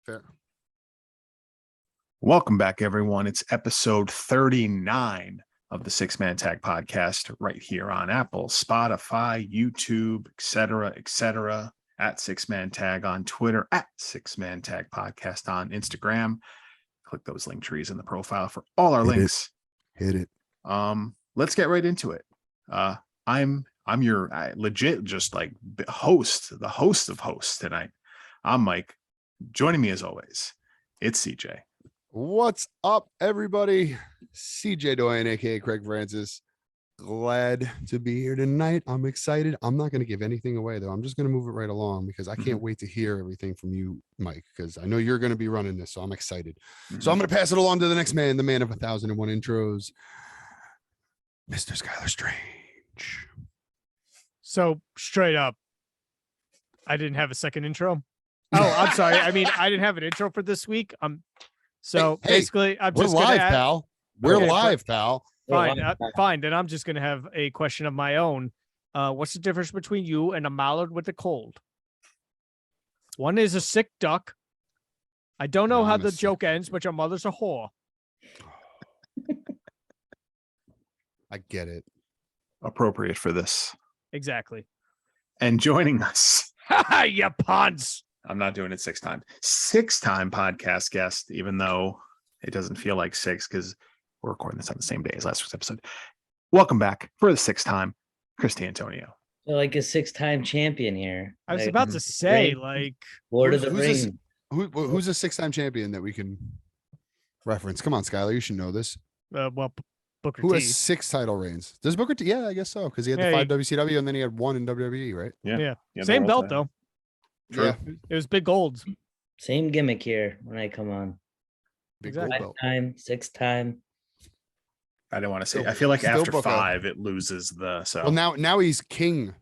Fair. Welcome back, everyone. It's episode 39 of the Six Man Tag Podcast right here on Apple, Spotify, YouTube, etc. At Six Man Tag on Twitter, at Six Man Tag Podcast on Instagram. Click those link trees in the profile for all our links. Hit it. Let's get right into it. I'm your legit just like the host of hosts tonight. I'm Mike. Joining me as always, it's CJ. What's up, everybody? CJ Doyen, aka Craig Francis. Glad to be here tonight. I'm excited. I'm not going to give anything away, though. I'm just going to move it right along because I can't wait to hear everything from you, Mike, because I know you're going to be running this, so I'm excited. So I'm going to pass it along to the next man, the man of 1,001 intros, Mr. Skylar Strange. So straight up, I didn't have a second intro. Oh, I'm sorry. I mean, I didn't have an intro for this week. So basically, I'm just live, gonna pal. We're live, pal. Fine, fine. Then I'm just gonna have a question of my own. What's the difference between you and a mallard with a cold? One is a sick duck. I don't know how the joke ends, but your mother's a whore. I get it. Appropriate for this. Exactly. And joining us, you punts. I'm not doing it six-time podcast guest, even though it doesn't feel like six because we're recording this on the same day as last week's episode. Welcome back for the sixth time, Chris DeAntonio. So like a six-time champion here. I was about to say, like, Lord of the Rings. Who's a six-time champion that we can reference? Come on, Skylar, you should know this. Well, Booker Who T. has 6 title reigns? Does Booker T? Yeah, I guess so, because he had the 5 WCW and then he had 1 in WWE, right? Yeah. Same belt though. True. Yeah, It was big golds. Same gimmick here when I come on. big Exactly. gold belt. 5-time, 6-time. I didn't want to say. Still- I feel like still after Booker. 5, it loses the. So Well, now he's King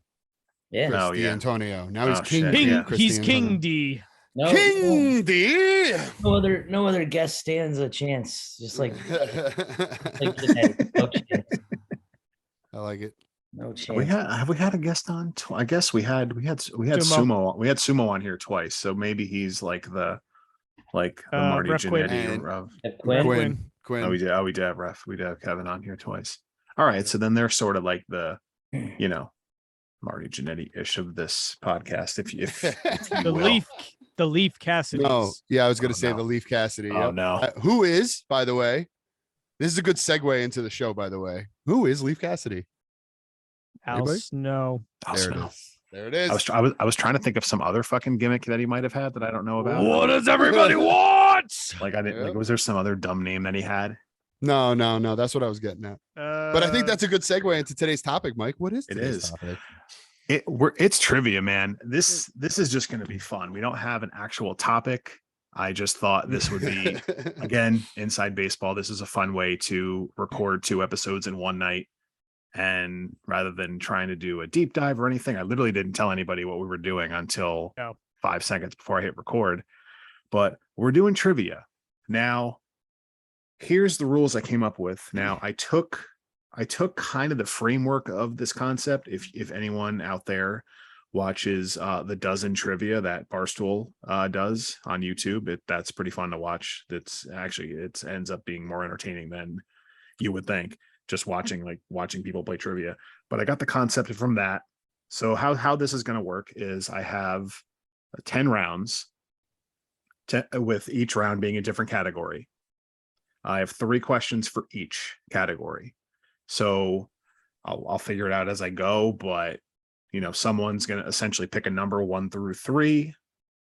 Yeah. Chris Oh, yeah. D'Antonio. Now he's Oh, King. shit. King, Yeah. Chris he's D'Antonio. King D. No, King D. no other guest stands a chance. Just like today. No chance. I like it. No chance. have we had a guest on? I guess we had Sumo. Sumo on here twice. So maybe he's like the Marty Ref Quinn. Jannetty of. Quinn. Quinn. Oh, we did have Ref. We did have Kevin on here twice. All right, so then they're sort of like the, Marty Jannetty-ish of this podcast, if you The Leaf Cassidy. No, yeah, I was going Oh, to say no. the Leaf Cassidy. Oh yeah. no. Who is, by the way, this is a good segue into the show, by the way. Who is Leaf Cassidy? Al Anybody? Snow. There it is. There it is. I was trying to think of some other fucking gimmick that he might have had that I don't know about. What does everybody want? Like I didn't Yeah. like. Was there some other dumb name that he had? No. That's what I was getting at. But I think that's a good segue into today's topic, Mike. What is today's is. topic? It's trivia, man. This is just going to be fun. We don't have an actual topic. I just thought this would be again inside baseball. This is a fun way to record 2 episodes in one night. And rather than trying to do a deep dive or anything, I literally didn't tell anybody what we were doing until 5 seconds before I hit record. But we're doing trivia. Now, here's the rules I came up with. Now, I took kind of the framework of this concept. If anyone out there watches the Dozen Trivia that Barstool does on YouTube, that's pretty fun to watch. It ends up being more entertaining than you would think, just watching people play trivia. But I got the concept from that. So how this is going to work is I have 10 rounds with each round being a different category. I have 3 questions for each category. So I'll figure it out as I go, but someone's going to essentially pick a number 1 through 3,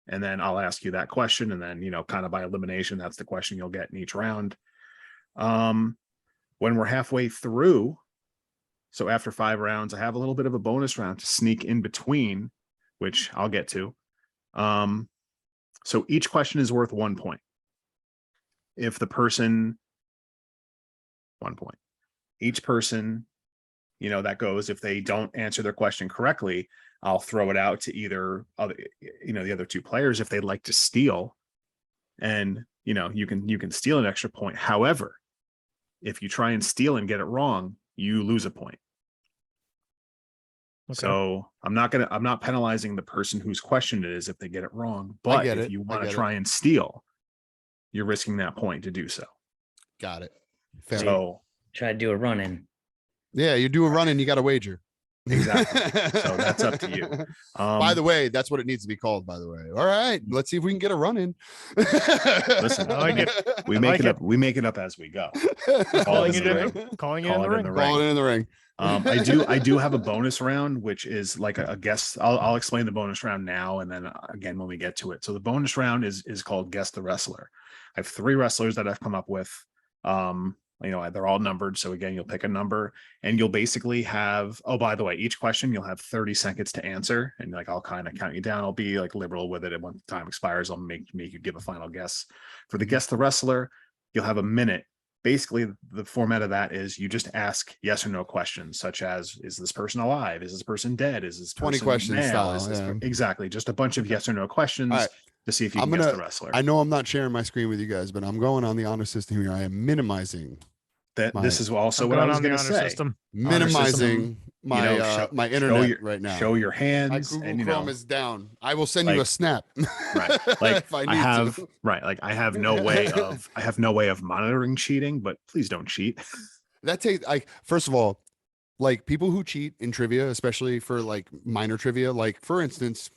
and then I'll ask you that question. And then, kind of by elimination, that's the question you'll get in each round. When we're halfway through, so after 5 rounds, I have a little bit of a bonus round to sneak in between, which I'll get to. So each question is worth 1 point. If the person, 1 point. Each person, that goes, if they don't answer their question correctly, I'll throw it out to either the other 2 players if they'd like to steal. And, you can steal an extra point. However, if you try and steal and get it wrong, you lose a point. So I'm not penalizing the person whose question it is if they get it wrong. But if you want to try and steal, you're risking that point to do so. Got it. Fair. So Try to do a run in. Yeah, you do a run and you got a wager. Exactly. So that's up to you. By the way, that's what it needs to be called, by the way. All right, let's see if we can get a run in. Listen, I like it. we make it up. We make it up as we go. Calling it in the in ring. calling it Call in the ring. Calling it in the ring. I do have a bonus round, which is like a guess. I'll explain the bonus round now, and then again when we get to it. So the bonus round is called Guess the Wrestler. I have 3 wrestlers that I've come up with. They're all numbered. So again, you'll pick a number and you'll basically have, oh, by the way, each question you'll have 30 seconds to answer. And like, I'll kind of count you down. I'll be like liberal with it. And when time expires, I'll make you give a final guess. For the Guess the Wrestler, you'll have a minute. Basically, the format of that is you just ask yes or no questions, such as, is this person alive? Is this person dead? Is this 20 person questions male? style, Is this yeah. Exactly. Just a bunch of yes or no questions to see if you can guess the wrestler. I know I'm not sharing my screen with you guys, but I'm going on the honor system here. I am minimizing this is also what I was going to say. System. Minimizing my my internet right now. Show your hands. My Google and, Chrome is down. I will send you a snap. Right. Like I have I have no way of monitoring cheating, but please don't cheat. That takes first of all, like people who cheat in trivia, especially for like minor trivia, like for instance,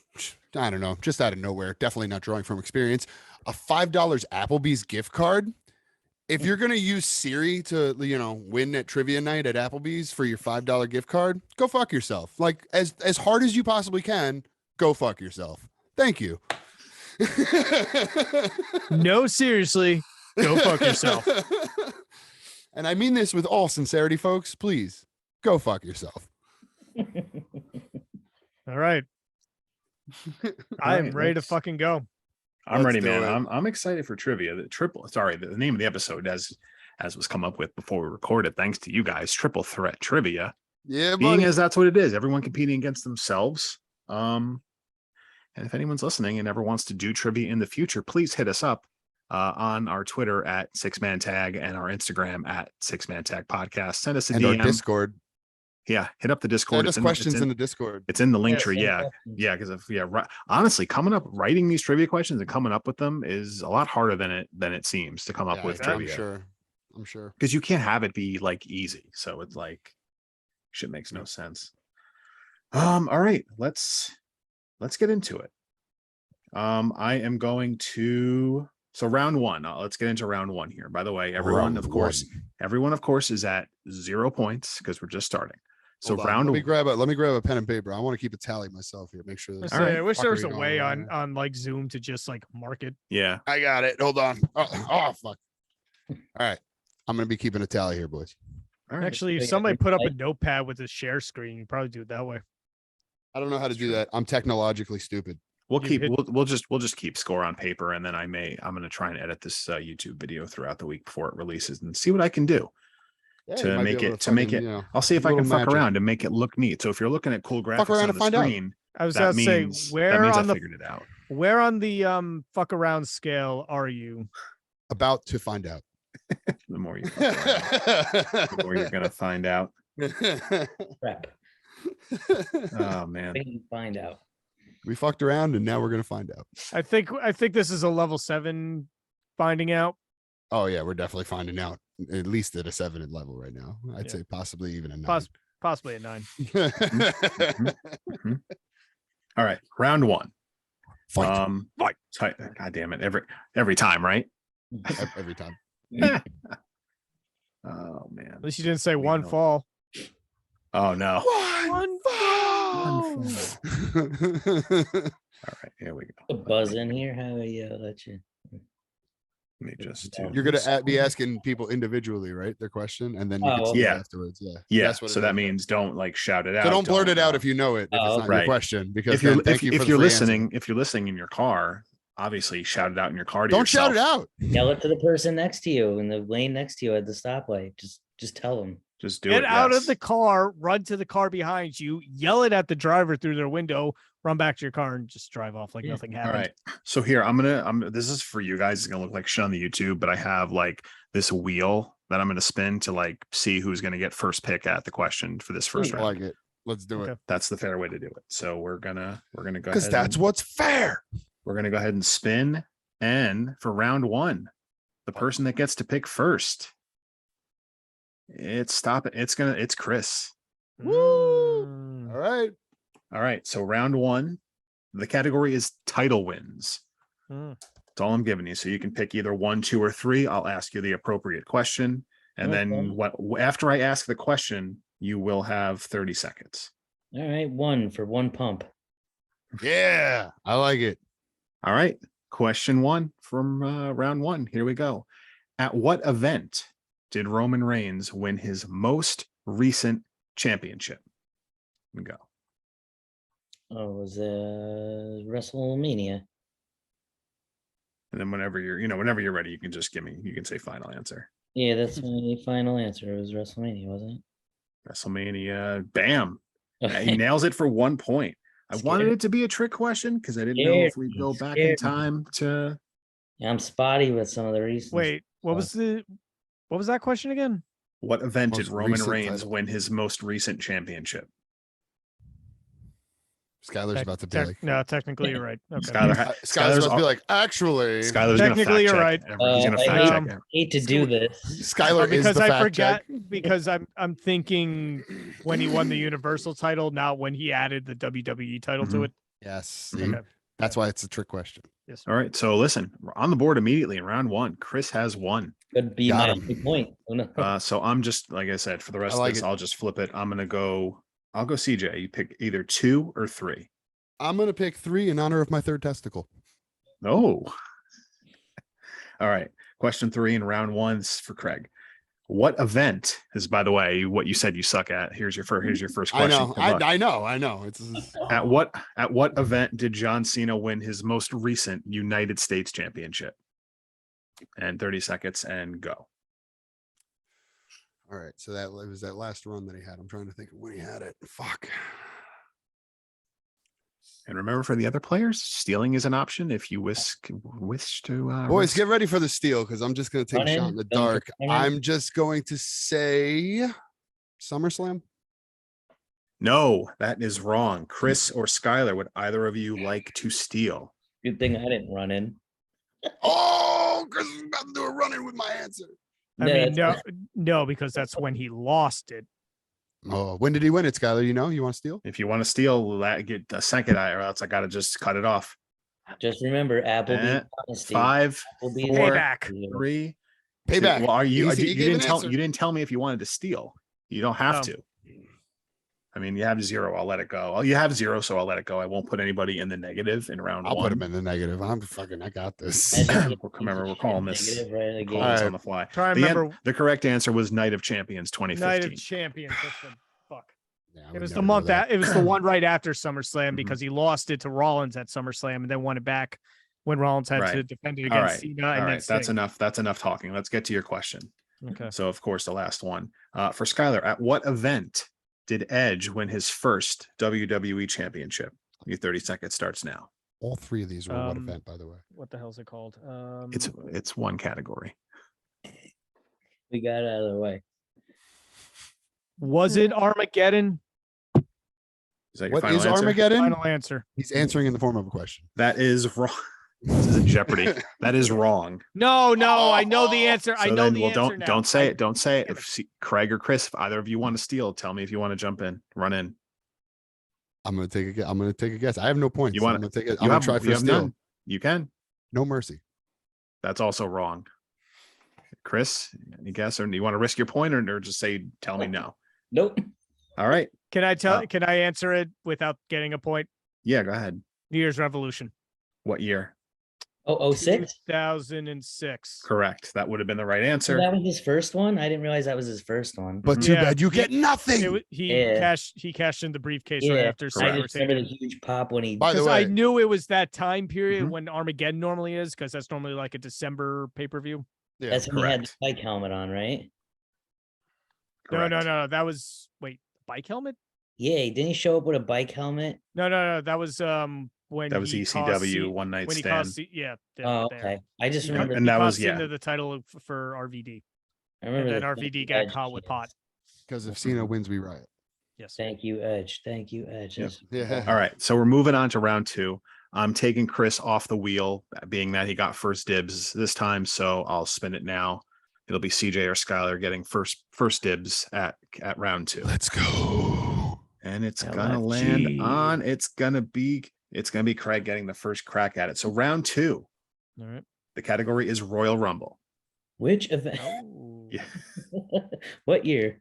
I don't know, just out of nowhere, definitely not drawing from experience, a $5 Applebee's gift card. If you're going to use Siri to, win at trivia night at Applebee's for your $5 gift card, go fuck yourself. Like as hard as you possibly can, go fuck yourself. Thank you. No, seriously, go fuck yourself. And I mean this with all sincerity, folks. Please go fuck yourself. All right. I'm ready to fucking go. I'm ready, man. I'm excited for trivia. The name of the episode as was come up with before we recorded, thanks to you guys, Triple Threat Trivia. Yeah, being buddy. as that's what it is. Everyone competing against themselves. And if anyone's listening and ever wants to do trivia in the future, please hit us up on our Twitter at 6Man Tag and our Instagram at 6Man Tag Podcast. Send us a DM. Our Discord. Yeah, hit up the Discord. Send us questions in the Discord. It's in the link tree. Yeah, because honestly, writing these trivia questions and coming up with them is a lot harder than it seems to come up with trivia. I'm sure. Because you can't have it be like easy. So it's like shit makes no sense. All right, let's get into it. I am going to round 1. Let's get into round 1 here. By the way, everyone of course is at 0 points because we're just starting. So round. Let me grab a pen and paper. I want to keep a tally myself here. Make sure. I wish there was a way on like Zoom to just like mark it. Yeah, I got it. Hold on. Oh fuck. All right, I'm gonna be keeping a tally here, boys. All right. Actually, if somebody put up a notepad with a share screen, you probably do it that way. I don't know how to do that. I'm technologically stupid. We'll just keep score on paper, and then I'm gonna try and edit this YouTube video throughout the week before it releases and see what I can do. To make it, I'll see if I can fuck around and make it look neat. So if you're looking at cool graphics on the screen, I was going to say, where on the figured it out. Where on the fuck around scale are you? About to find out. The more you fuck around, the more you're gonna find out. Crap. Oh man. Find out. We fucked around and now we're gonna find out. I think this is a level 7 finding out. Oh yeah, we're definitely finding out. At least at a 7 level right now. I'd say possibly even a 9. Possibly a 9. Mm-hmm. All right, round 1. Fight. God damn it! Every time, right? Every time. Oh man! At least you didn't say one fall. Oh no! One fall. All right, here we go. A buzz in here. How you let you? Let me just. You're gonna be asking people individually, right? Their question, and then you can see it afterwards. Yeah. So that means don't like shout it out. So don't blurt it out if you know it. If it's not your question, because if you're listening in your car, obviously shout it out in your car. Don't shout it out. Yell it to the person next to you in the lane next to you at the stoplight. Just tell them. Just do Get it. out of the car, run to the car behind you, yell it at the driver through their window, run back to your car, and just drive off like nothing happened. All right. So here, this is for you guys. It's gonna look like shit on the YouTube, but I have like this wheel that I'm gonna spin to like see who's gonna get first pick at the question for this first round. I like it. Let's do it. Okay. That's the fair way to do it. So we're gonna go ahead. Because that's what's fair. We're gonna go ahead and spin. And for round one, the person that gets to pick first, it's Chris. Woo! All right. All right. So round one, the category is title wins. Mm. That's all I'm giving you. So you can pick either 1, 2, or 3. I'll ask you the appropriate question. And then after I ask the question, you will have 30 seconds. All right, 1 for 1 pump. Yeah, I like it. All right. Question 1 from round 1. Here we go. At what event did Roman Reigns win his most recent championship? Go. Oh, it was WrestleMania. And then whenever you're ready, you can say final answer. Yeah, that's my final answer. It was WrestleMania, wasn't WrestleMania. Bam. it? He nails it for 1 point. I wanted Scared. it to be a trick question because I didn't know if we'd go back in time to. Yeah, I'm spotty with some of the reasons. Wait, what was that question again? What event did Most Roman recent Reigns title. win his most recent championship? Skylar's about to be like, No, technically you're right. Okay. Skylar's about to be like, actually, Skylar's gonna Technically, fact you're check. right. He's gonna I fact check. hate to do this. Skylar is Because the I fact forgot check. because I'm thinking when he won the Universal title, not when he added the WWE title to Mhm. it. Yes, see? Okay. That's why it's a trick question. Yes. All right. So listen, we're on the board immediately in round 1. Chris has 1. Could be Got my him. only point. Oh, no. So I'm just, like I said, for the rest I like of this, it. I'll just flip it. I'll go CJ. You pick either 2 or 3. I'm going to pick 3 in honor of my 3rd testicle. Oh. All right. Question 3 in round 1 is for Craig. What event is, by the way, what you said you suck at? Here's your first I question. know. Good luck. I know. It's At what event did John Cena win his most recent United States Championship? And 30 seconds and go. all right. So that was that last run that he had. I'm trying to think of when he had it. Fuck. And remember, for the other players, stealing is an option if you wish to. Boys, risk. get ready for the steal because I'm just going to take a shot in the Don't dark. run in. I'm just going to say SummerSlam. No, that is wrong. Chris or Skylar, would either of you like to steal? Good thing I didn't run in. Oh, Chris is about to do a run-in with my answer. I No, mean, that's- no, because that's when he lost it. Oh, when did he win it, Skylar? You want to steal? If you want to steal, get a second eye, or else I got to just cut it off. Just remember, Applebee's. Eh, honesty. 5, Applebee's 4, Payback. 3. Payback. Well, are you? He You gave didn't an tell. answer. You didn't tell me if you wanted to steal. You don't have Oh. to. I mean, you have 0. I'll let it go. Oh, you have 0, so I'll let it go. I won't put anybody in the negative in round I'll 1. put him in the negative. I got this. Imagine Remember, we're calling this negative right at the calling game. this All on the fly. Try to The, remember the correct answer was Night of Champions Night 2015. of Champions. That's the fuck. Yeah, I It would was the never know month that. that it was the one right after SummerSlam Mhm. because he lost it to Rollins at SummerSlam and then won it back when Rollins had to Right. defend it All against right. Cena. All And right. then That's Sting. enough. That's enough talking. Let's get to your question. Okay. So, of course, the last one for Skylar. At what event did Edge win his first WWE championship? Your 30 seconds starts now. All 3 of these were what Um, event, by the way? What the hell's it called? It's one category. We got it out of the way. Was it Armageddon? Is that your What final is answer? Armageddon? Final answer. He's answering in the form of a question. That is wrong. This is in Jeopardy. That is wrong. No, I know the answer. I So know then, the well, answer now. don't say I- it. Don't say it. Damn If Craig or Chris, if either of you want to steal, tell me if you want to jump in, run in. I'm gonna take a guess. I have no points. You so wanna- I'm gonna take it. You I'm gonna have, try you for a have steal. none. You can. No mercy. That's also wrong. Chris, any guess, or do you want to risk your point, or just say, tell me no? Nope. All right. Can I tell? Uh, Can I answer it without getting a point? Yeah, go ahead. New Year's Revolution. What year? Oh, 06? 2006. Correct. That would have been the right So answer. that was his first one? I didn't realize that was his first one. But too Yeah, bad you get It nothing. wa- Yeah. he cashed in the briefcase right Yeah, after I Cena just remember retained the it. huge pop when he. By the Because I way, knew it was that time period Mhm. when Armageddon normally is, because that's normally like a December pay-per-view. yeah, That's when he had the correct. bike helmet on, right? No. Correct. That was bike helmet? Yeah, didn't he show up with a bike helmet? No. That was when That was he caused ECW Ce- one night when he stand. caused Ce- yeah. Oh, there. okay. I just He- remember. And that he was- cost Cena yeah. the title for RVD, I and remember then the RVD Edge got caught with shit. pot. because if Cena wins, we riot. Yes. Thank you, Edge. Thank you, Edge. Yep. Yeah. All right. So we're moving on to round 2. I'm taking Chris off the wheel, being that he got first dibs this time. So I'll spin it now. It'll be CJ or Skylar getting first dibs at round 2. Let's go. And it's gonna land on. It's gonna be Craig getting the first crack at it. So round 2. All right. The category is Royal Rumble. Which event? Oh. Yeah. What year?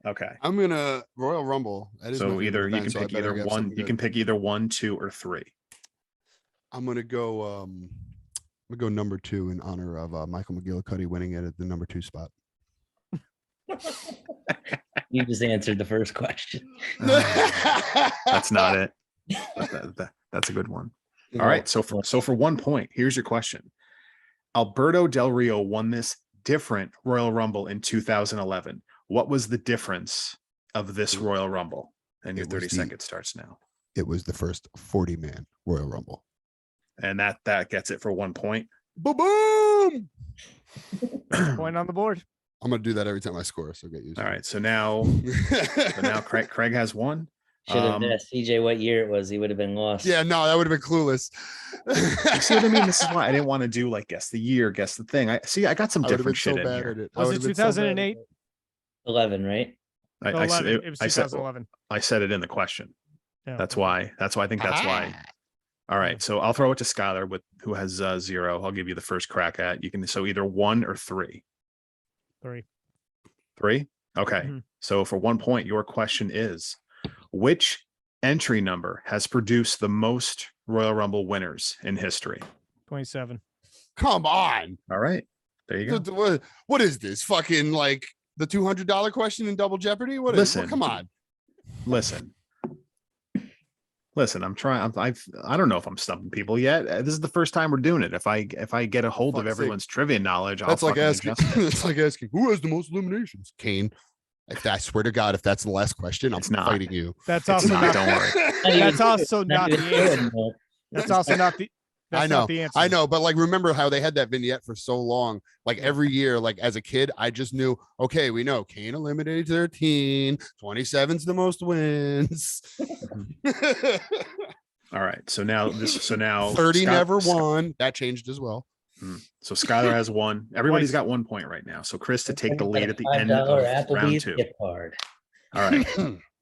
Okay. I'm gonna Royal Rumble. That is my So favorite either you event, can so I pick better either get one. something You good. can pick either 1, 2, or 3. I'm gonna go. I'm gonna go number 2 in honor of Michael McGillicuddy winning it at the number 2 spot. You just answered the first question. That's not it. That's a good one. All right. So for 1 point, here's your question. Alberto Del Rio won this different Royal Rumble in 2011. What was the difference of this Royal Rumble? And your It was 30 seconds starts now. It was the first 40-man Royal Rumble. And that gets it for 1 point. Boom! Point on the board. I'm gonna do that every time I score, so get used All to right. So now Craig has 1. Should have asked CJ what year it was. He would have been lost. Yeah, no, that would have been clueless. You see what I mean? This is why I didn't want to do like guess the year, guess the thing. I got some I would have been different so shit in bad here. at it. Was it 2008? 11, right? I 11. said- It was I said 2011. I said it in the question. Yeah. That's why I think that's why. All right. So I'll throw it to Skylar who has 0. I'll give you the first crack at. You can so either 1 or 3. 3. 3. Okay. Mhm. So for 1 point, your question is, which entry number has produced the most Royal Rumble winners in history? 27. Come on. All right. There you go. What is this? Fucking like the $200 question in Double Jeopardy? What is? Listen. Come on. Listen, I'm trying. I don't know if I'm stumping people yet. This is the first time we're doing it. If I get a hold of fuck's sake. everyone's trivia knowledge, That's I'll like fucking asking. adjust it. It's like asking who has the most eliminations. Kane. I swear to God, if that's the last question, I'm It's not. fighting you. That's It's also not, not. don't worry. That's also not the even answer. good. That's also not the. That's I know, not the answer. I know, but like, remember how they had that vignette for so long? Like every year, like as a kid, I just knew, okay, we know Kane eliminated 13, 27's the most wins. All right. So now 30 never won. That changed as well. So Skylar has 1. Everybody's Twice. got 1 point right now. So Chris to take the Got lead a at the end of $5 round Applebee's 2. gift card. All right.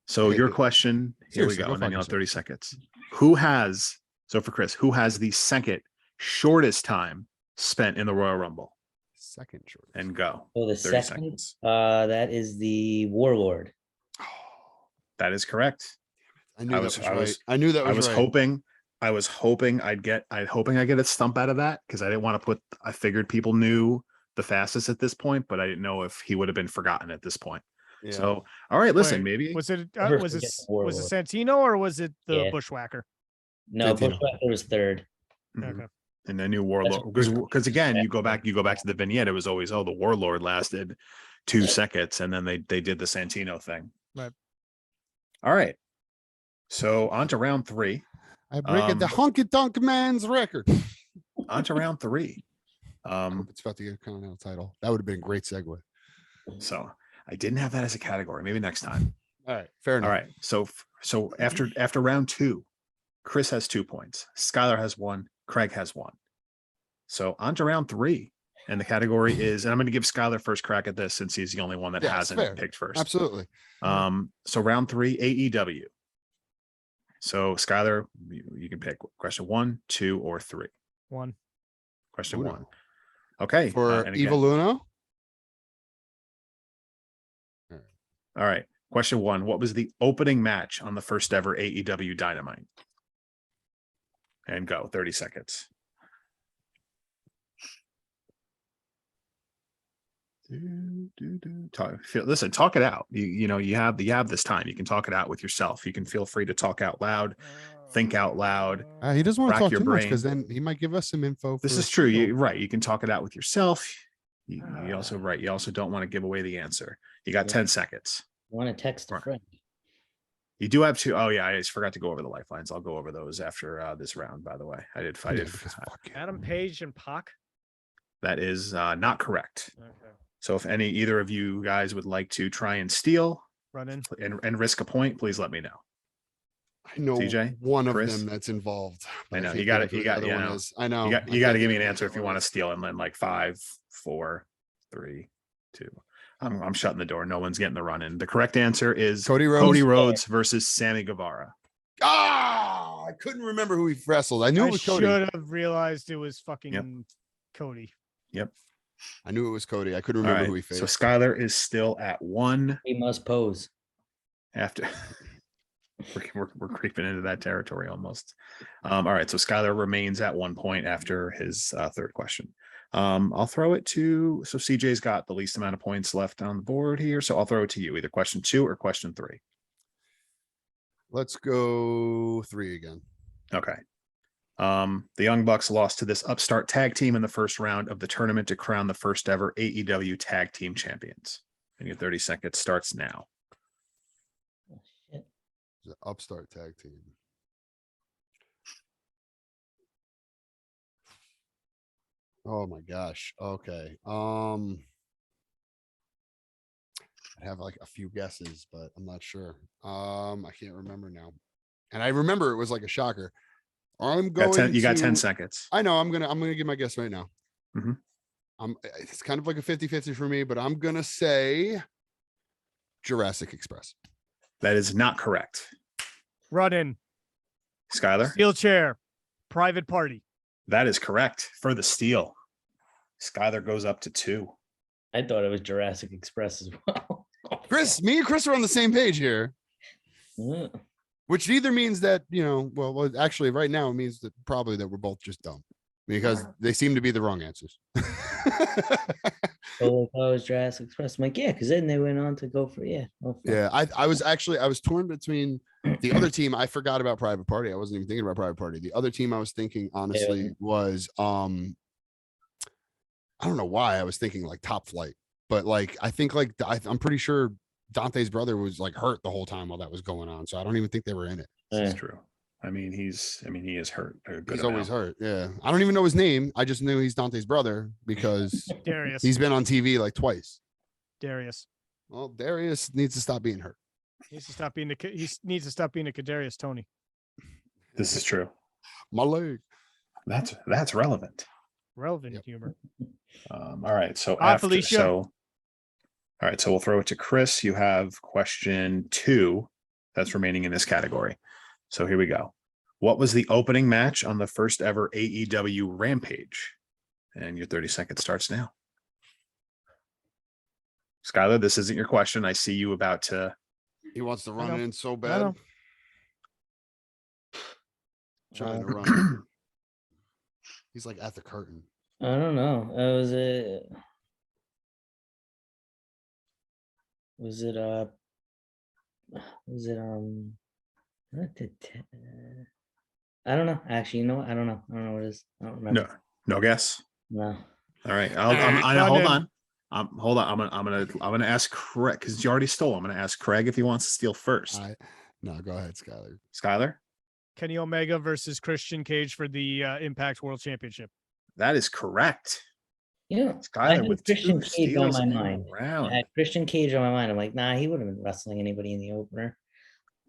So your question, here we Seriously, go. go And then fuck you'll have yourself. 30 seconds. So for Chris, who has the second shortest time spent in the Royal Rumble? Second short. And go. So the 30 second, seconds. that is the Warlord. That is correct. I knew I that was- was I right. was- I knew that was right. I was hoping I'd get a stump out of that because I didn't want to I figured people knew the fastest at this point, but I didn't know if he would have been forgotten at this point. Yeah. So, all right, listen, Wait, maybe was it Never was it forget the was it Warlord. Santino or was it the Yeah. Bushwhacker? No, Santino. Bushwhacker was third. Mhm. Okay. And the new Warlord, because again, you go back to the vignette, it was always, the Warlord lasted 2 seconds, and then they did the Santino thing. Right. All right. So on to round 3. I break the honky tonk man's record. On to round 3. I hope it's about to get a continental title. That would have been a great segue. So I didn't have that as a category. Maybe next time. All right, fair enough. All right. So after round 2, Chris has 2 points. Skylar has 1. Craig has 1. So on to round 3. And the category is, and I'm going to give Skylar first crack at this since he's the only one that Yeah, it's hasn't fair. picked first. Absolutely. So round 3, AEW. So Skylar, you can pick question 1, 2, or 3. 1. Question Uno. 1. Okay. For and again- Evil Uno. All right. Question 1. What was the opening match on the first ever AEW Dynamite? And go. 30 seconds. Listen, talk it out. You have this time. You can talk it out with yourself. You can feel free to talk out loud, think out loud. He doesn't want Rack to talk your too much brain. because then he might give us some info. This for is true. Steel. Right. You can talk it out with yourself. You also don't want to give away the answer. You got 10 seconds. Want to text a Right. friend? You do have 2. Oh yeah, I just forgot to go over the lifelines. I'll go over those after this round. By the way, I did. Yeah, because fuck you. Adam Page and Pac. That is not correct. Okay. So if either of you guys would like to try and steal, Run in. and risk a point, please let me know. I know TJ, one of Chris? them that's involved. but I know, can't you got think it. of You who the got, other one know, is. I know. you I got can't to give me think an of who answer the if you other one want to is. steal and then like 5, 4, 3, 2. I'm shutting the door. No one's getting the run in. The correct answer is Cody Rhodes. Cody Rhodes versus Sammy Guevara. Ah, I couldn't remember who he wrestled. I knew it was Cody. should have realized it was fucking Cody. Yep. I knew it was Cody. I couldn't All remember right. who he So faced. Skylar is still at 1 He must pose. after. We're creeping into that territory almost. All right. So Skylar remains at 1 point after his third question. I'll throw it to, so CJ's got the least amount of points left on the board here. So I'll throw it to you, either question 2 or question 3. Let's go 3 again. Okay. The Young Bucks lost to this upstart tag team in the first round of the tournament to crown the first ever AEW tag team champions. And your 30 seconds starts now. Oh, shit. The upstart tag team. Oh my gosh. Okay. I have like a few guesses, but I'm not sure. I can't remember now. And I remember it was like a shocker. I'm going You got 10 to- seconds. I know I'm gonna give my guess right now. Mhm. It's kind of like a 50-50 for me, but I'm gonna say Jurassic Express. That is not correct. Run in. Skylar, Steel chair. Private party. that is correct for the steal. Skylar goes up to 2. I thought it was Jurassic Express as well. Chris, me and Chris are on the same page here, Yeah. which either means that, well, actually right now it means that probably that we're both just dumb because they seem to be the wrong answers. Oh, I thought it was Jurassic Express. I'm like, yeah, because then they went on to go for Oh, fuck. Yeah, I was torn between the other team. I forgot about Private Party. I wasn't even thinking about Private Party. The other team I was thinking honestly was I don't know why I was thinking like Top Flight, but like I think like I'm pretty sure Dante's brother was like hurt the whole time while that was going on. So I don't even think they were in it. This is true. I mean, he is hurt. A good He's always amount. hurt. Yeah. I don't even know his name. I just knew he's Dante's brother because Darius. he's been on TV like twice. Darius. Well, Darius needs to stop being hurt. He needs to stop being a Kadarius Tony. This is true. My leg. That's relevant. Relevant humor. All right. So Hi, after Felicia. all right, so we'll throw it to Chris. You have question 2 that's remaining in this category. So here we go. What was the opening match on the first ever AEW Rampage? And your 30 seconds starts now. Skylar, this isn't your question. I see you about to. He wants to I run know. it in so I bad. know. Trying to run. He's like at the curtain. I don't know. Was it I don't know. Actually, you know what? I don't know. I don't know what it is. I don't remember. No guess. No. All right. right, Hold run on. Hold on. I'm gonna ask Craig because you already stole. I'm gonna ask Craig if he wants to steal first. No, go ahead, Skylar. Skylar, Kenny Omega versus Christian Cage for the Impact World Championship. that is correct. Yeah. Skylar I had with Christian 2 Cage on steals my in a mind. round. I had Christian Cage on my mind. I'm like, nah, he wouldn't have been wrestling anybody in the opener.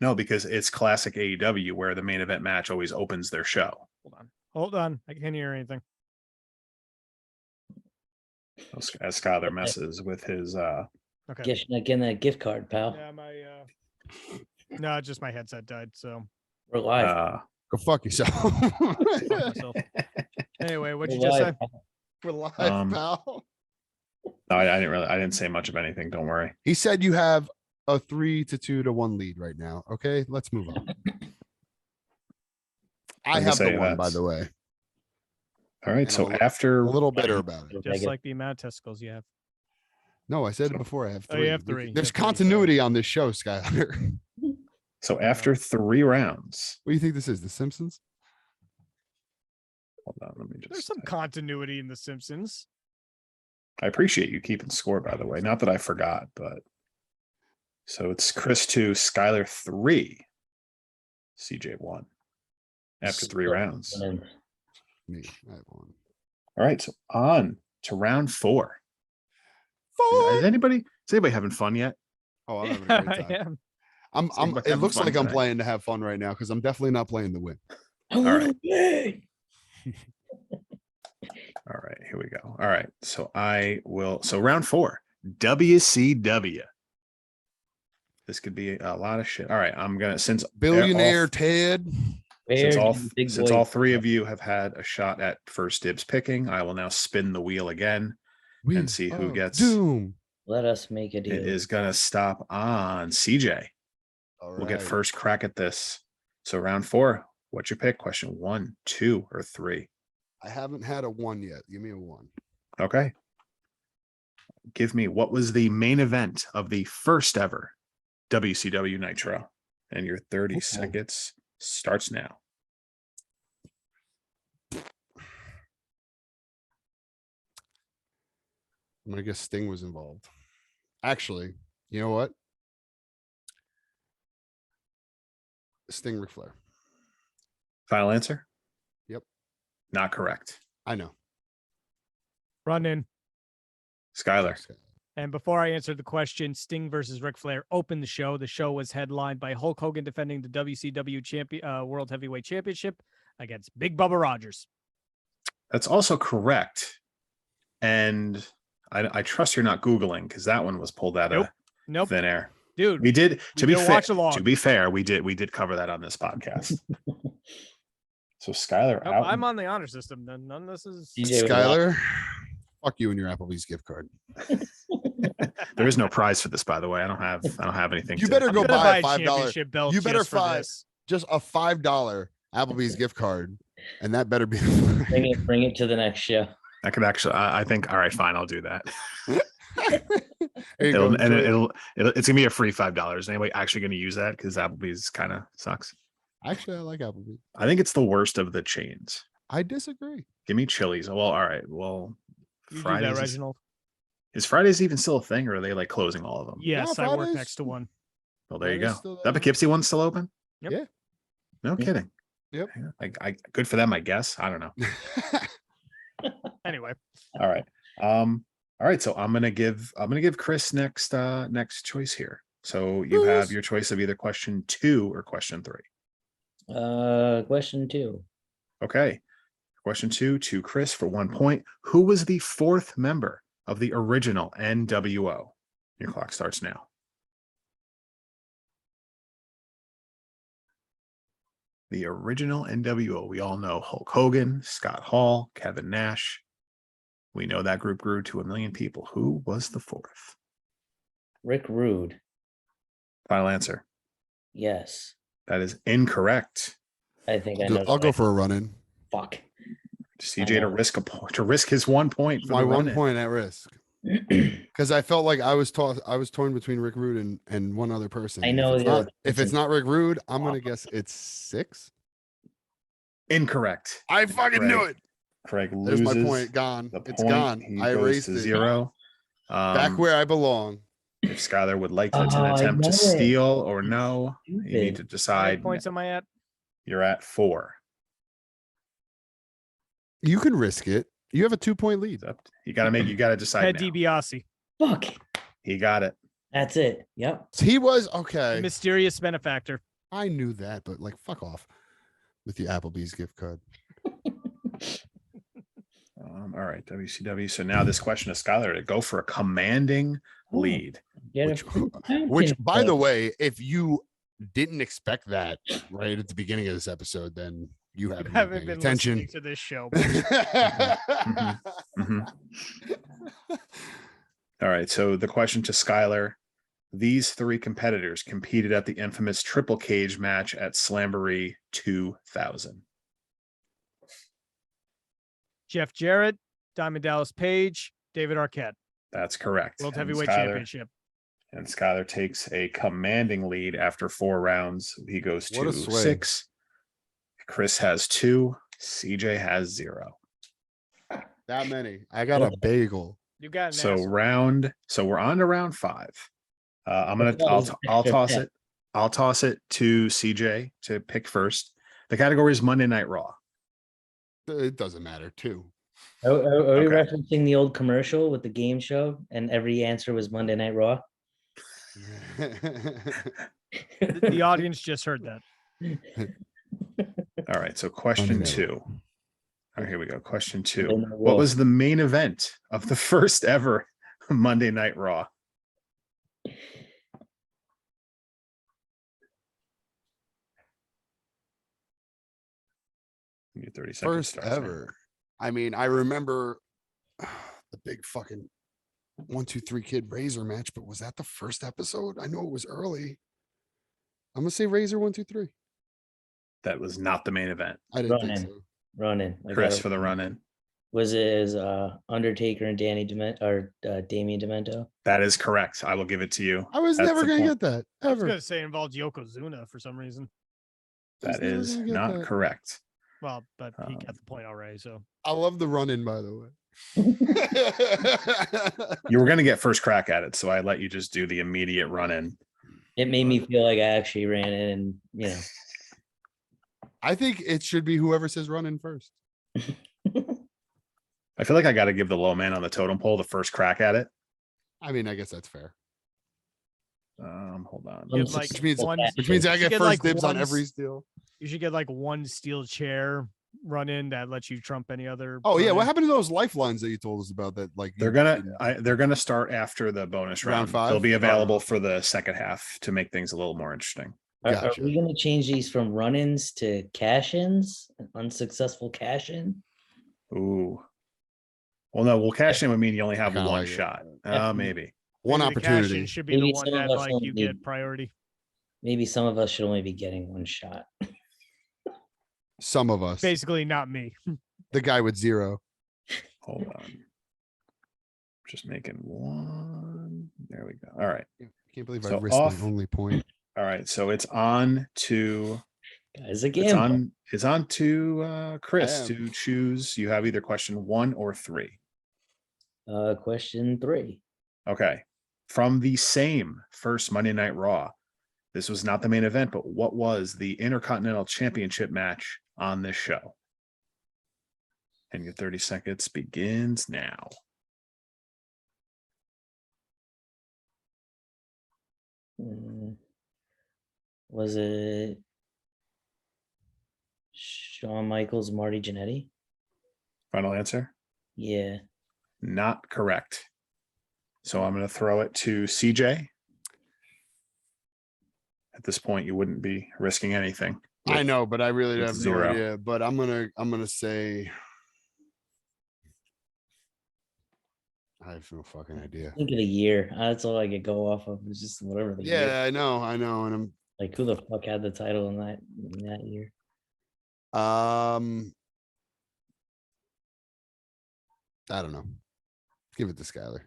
No, because it's classic AEW where the main event match always opens their show. Hold on. I can't hear anything. As Skylar messes with his Okay. Guess you're not getting that gift card, pal. Yeah, my no, just my headset died. So We're live. Go fuck yourself. fuck myself. Anyway, what'd you We're just say? live, pal. We're live, pal. No, I didn't say much of anything. Don't worry. He said you have a 3-2-1 lead right now. Okay, let's move on. I gonna have say the one, by that's- the way. All right. And So I'm after A little bitter about it. Just Negative. like the amount of testicles you have. No, I said it before. I have Oh, 3. you have 3. You There's have 3, sorry. continuity on this show, Skylar. after 3 rounds. What do you think this is? The Simpsons? Hold on, let me There's just. some continuity in The Simpsons. I appreciate you keeping score, by the way. Not that I forgot, but so it's Chris 2, Skylar 3, CJ 1 after 3 rounds. Me. I have 1. All right, so on to round 4. Is anybody having fun yet? Oh, I'm having a great I time. am. I'm like it having looks fun like I'm today. playing to have fun right now because I'm definitely not playing to win. All right. right. All right, here we go. All right, so round 4, WCW. This could be a lot of shit. All right, I'm gonna Billionaire Ted. since Where all do you big since all boys three go? of you have had a shot at first dibs picking, I will now spin the wheel again. Wheel see who of gets- doom. Let us make a It deal. is gonna stop on CJ. All We'll get right. first crack at this. So round 4, what's your pick? Question 1, 2, or 3? I haven't had a 1 yet. Give me a 1. Okay. Give me what was the main event of the first ever WCW Nitro? And your 30 Okay. seconds starts now. I'm gonna guess Sting was involved. Actually, you know what? Sting, Ric Flair. Final answer? Yep. Not correct. I know. Run in. Skylar. And before I answered the question, Sting versus Ric Flair opened the show. The show was headlined by Hulk Hogan defending the WCW World Heavyweight Championship against Big Bubba Rogers. That's also correct. And I trust you're not Googling because that one was pulled out of Nope. thin air. Dude, We did we did a watch along. To be fair, we did cover that on this podcast. So Skylar Nope, out. I'm on the honor system. Then none of this is. DJ was Skylar, fuck you and your Applebee's gift card. There is no prize for this, by the way. I don't have anything. You to- better I'm go gonna buy a a $5. championship belt. You better just for find this. just a $5 Applebee's gift card, and that better be. bring it to the next show. I could actually. I think. All right, fine. I'll do that. There you go, enjoy it. It's gonna be a free $5. Anybody actually gonna use that? Because Applebee's kind of sucks. Actually, I like Applebee's. I think it's the worst of the chains. I disagree. Give me Chili's. Well, all right. Well, You do Fridays that, Reginald. is Fridays even still a thing, or are they like closing all of them? Yes, Yeah, I work Fridays. next to one. Well, there you Fridays go. still That there. Poughkeepsie one's still open? Yep. Yeah. No Yeah. kidding. Yep. I good for them, I guess. I don't know. Anyway, All right. All right. So I'm gonna give Chris next choice here. So you have Chris. your choice of either question 2 or question 3. Question 2. Okay. Question 2 to Chris for 1 point. Who was the 4th member of the original NWO? Your clock starts now. The original NWO. We all know Hulk Hogan, Scott Hall, Kevin Nash. We know that group grew to 1 million people. Who was the 4th? Rick Rude. Final answer. Yes. That is incorrect. I think I know. I'll go for a run in. Fuck. CJ know. to risk his 1 point for My the 1 run-in. point at risk. Because I felt like I was torn between Rick Rude and one other person. I know If it's the not, other if it's person. not Rick Rude, I'm gonna guess it's 6. Incorrect. I fucking knew Craig. it. Craig There's loses. my point. Gone. The It's point. gone. He I goes erased to it. 0. Back where I belong. If Skylar would like to Oh, I attempt to know it. steal or no, you need Stupid. to how many decide. points am I at? You're at 4. You can risk it. You have a 2-point lead. You gotta decide Ted now. DiBiase, Fuck. He got it. That's it. Yep. He was the okay. mysterious benefactor. I knew that, but like, fuck off with the Applebee's gift card. All right, WCW. So now this question is Skylar to go for a commanding lead. Get Which, a freaking which, by the point. way, if you didn't expect that right at the beginning of this episode, then you haven't, You haven't been been paying attention. listening to this show. Mhm. All right. So the question to Skylar: these 3 competitors competed at the infamous triple cage match at Slamboree 2000. Jeff Jarrett, Diamond Dallas Page, David Arquette, That's correct. World And Heavyweight Skylar- Championship. And Skylar takes a commanding lead after 4 rounds. He goes What to a swing. 6. Chris has 2. CJ has 0. That many. I got a bagel. You got an So ass. so we're on to round 5. I'll Extra toss step. it. I'll toss it to CJ to pick first. The category is Monday Night Raw. It doesn't matter, too. Are we Okay. referencing the old commercial with the game show and every answer was Monday Night Raw? The audience just heard that. All right. So question Monday Night 2. All right, here we go. Question 2. Monday Night What Raw. was the main event of the first ever Monday Night Raw? Give you 30 seconds. First to start saying. ever. I mean, I remember the big fucking 1-2-3 Kid Razor match, but was that the first episode? I know it was early. I'm gonna say Razor 1-2-3. That was not the main event. I didn't Run think in. so. Running. Chris for the run in. Was it as Undertaker and Danny Demento or Damian Demento? That is correct. I will give it to you. I was That's never the gonna point. get that I was ever. gonna say it involved Yokozuna for some reason. I was That never is gonna get not that. correct. Well, but he got the point already. So I love the run-in, by the way. You were going to get first crack at it, so I let you just do the immediate run in. It made me feel like I actually ran in and, I think it should be whoever says run-in first. I feel like I got to give the low man on the totem pole the first crack at it. I mean, I guess that's fair. Hold on. Give, like, Which means, one- which means I You get get, first like, dibs on one every s- steal. you should get like one steel chair run in that lets you trump any other. Oh yeah, run-in. what happened to those lifelines that you told us about? That like They're you gonna didn't- they're gonna start after the bonus Round round. 5? They'll be Oh. available for the second half to make things a little more interesting. Are Gotcha. we going to change these from run-ins to cash-ins? Unsuccessful cash-in? Ooh. Well, no, we'll cash in would mean you only have kinda one like it. shot. Yeah. Maybe. one Maybe the cash-in opportunity. should be the Maybe one some of that us like won't you be- get priority. Maybe some of us should only be getting one shot. Some of us. Basically, not me. The guy with 0. Hold on. Just making one. There we go. All right. I can't believe I So risked off- my only point. All right. So it's on to Guys, again. it's on to Chris am. to choose. You have either question 1 or 3. Question 3. Okay. From the same first Monday Night Raw. This was not the main event, but what was the Intercontinental Championship match on this show? And your 30 seconds begins now. Was it Shawn Michaels, Marty Jannetty? Final answer? Yeah. Not correct. So I'm going to throw it to CJ. At this point, you wouldn't be risking anything. I know, but I really with have 0. no idea. But I'm gonna say I have no fucking idea. Think of the year. That's all I could go off of. It's just whatever the year. Yeah, I know, and I'm Like who the fuck had the title in that year? I don't know. Give it to Skyler.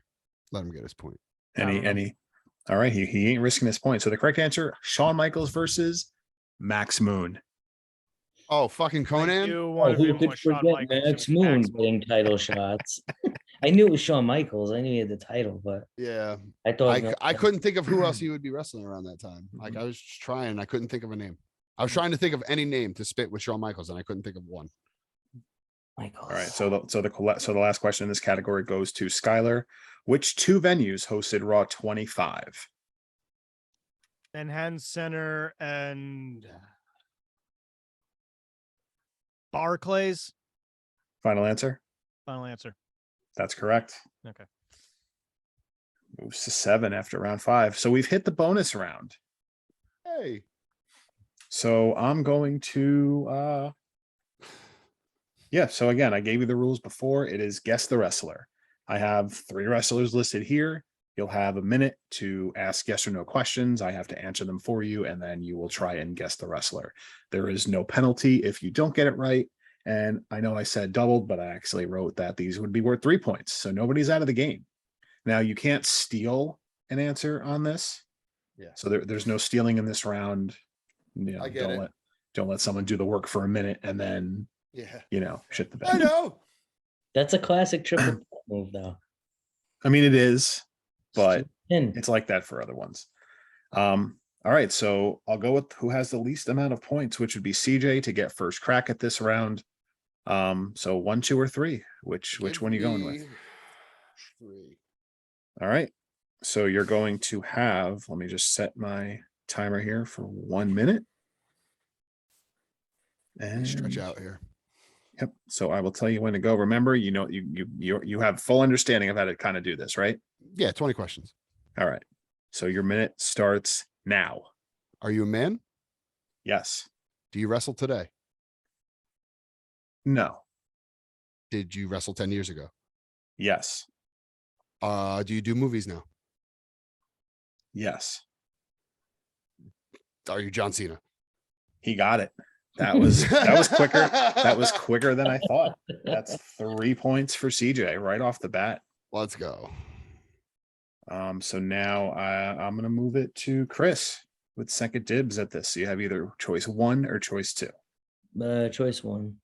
Let him get his point. I don't know. Any. All right. He ain't risking this point. So the correct answer, Shawn Michaels versus Max Moon. Oh, fucking I Conan. do Oh, want to who be more could Shawn forget Michaels. It Max was Moon Max getting title shots? I knew it was Shawn Michaels. I knew he had the title, but Yeah. I thought I couldn't think of who else he would be wrestling around that time. Like I was just trying, I couldn't think of a name. I was trying to think of any name to spit with Shawn Michaels, and I couldn't think of one. Michaels. All right. So the last question in this category goes to Skylar. Which 2 venues hosted Raw 25? Manhattan Center and Barclays. Final answer? Final answer. That's correct. Okay. Moves to 7 after round 5. So we've hit the bonus round. Hey, So I'm going to yeah, so again, I gave you the rules before. It is guess the wrestler. I have 3 wrestlers listed here. You'll have a minute to ask yes or no questions. I have to answer them for you, and then you will try and guess the wrestler. There is no penalty if you don't get it right. And I know I said doubled, but I actually wrote that these would be worth 3 points. So nobody's out of the game. Now you can't steal an answer on this. Yeah. So there's no stealing in this round. You know, I get it. don't let someone do the work for a minute and then, yeah, shit the I bed. know. That's a classic triple threat move, though. I mean, it is, but Pin. it's like that for other ones. All right, so I'll go with who has the least amount of points, which would be CJ to get first crack at this round. So 1, 2, or 3. Which one are you going with? 3. All right. So you're going to have, let me just set my timer here for 1 minute. And Stretch out here. Yep. So I will tell you when to go. Remember, you know, you have full understanding of how to kind of do this, right? Yeah, 20 questions. All right. So your minute starts now. Are you a man? Yes. Do you wrestle today? No. Did you wrestle 10 years ago? Yes. Do you do movies now? Yes. Are you John Cena? He got it. That was quicker. That was quicker than I thought. That's 3 points for CJ right off the bat. Let's go. So now I'm gonna move it to Chris with second dibs at this. So you have either choice 1 or choice 2. Choice 1.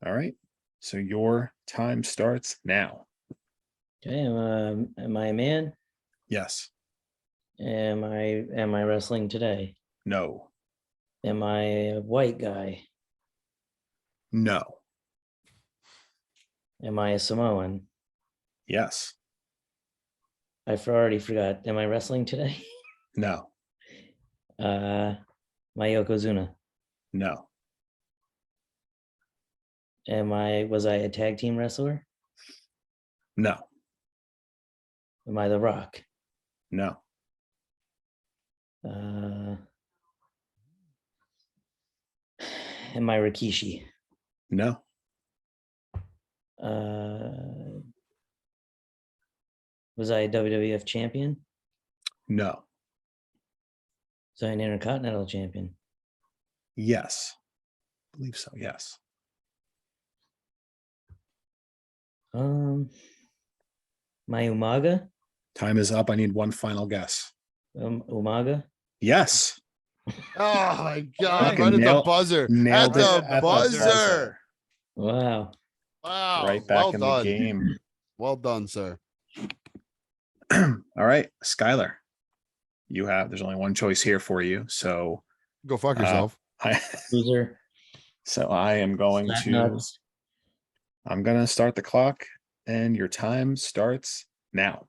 All right. So your time starts now. Okay. Am I a man? Yes. Am I wrestling today? No. Am I a white guy? No. Am I a Samoan? Yes. Already forgot. Am I wrestling today? No. My Yokozuna. No. Was I a tag team wrestler? No. Am I The Rock? No. Am I Rikishi? No. Was I a WWF champion? No. Was I an Intercontinental champion? Yes. I believe so. Yes. My Umaga? Time is up. I need one final guess. Umaga? Yes. Oh my God. Fucking Right at the nailed- buzzer. nailed At it the at the buzzer. buzzer. Wow. Wow. Right back well in done. the game. Well done, sir. All right, Skylar. There's only one choice here for you. So Go fuck yourself. Loser. So I am going Slap to nuts. I'm gonna start the clock and your time starts now.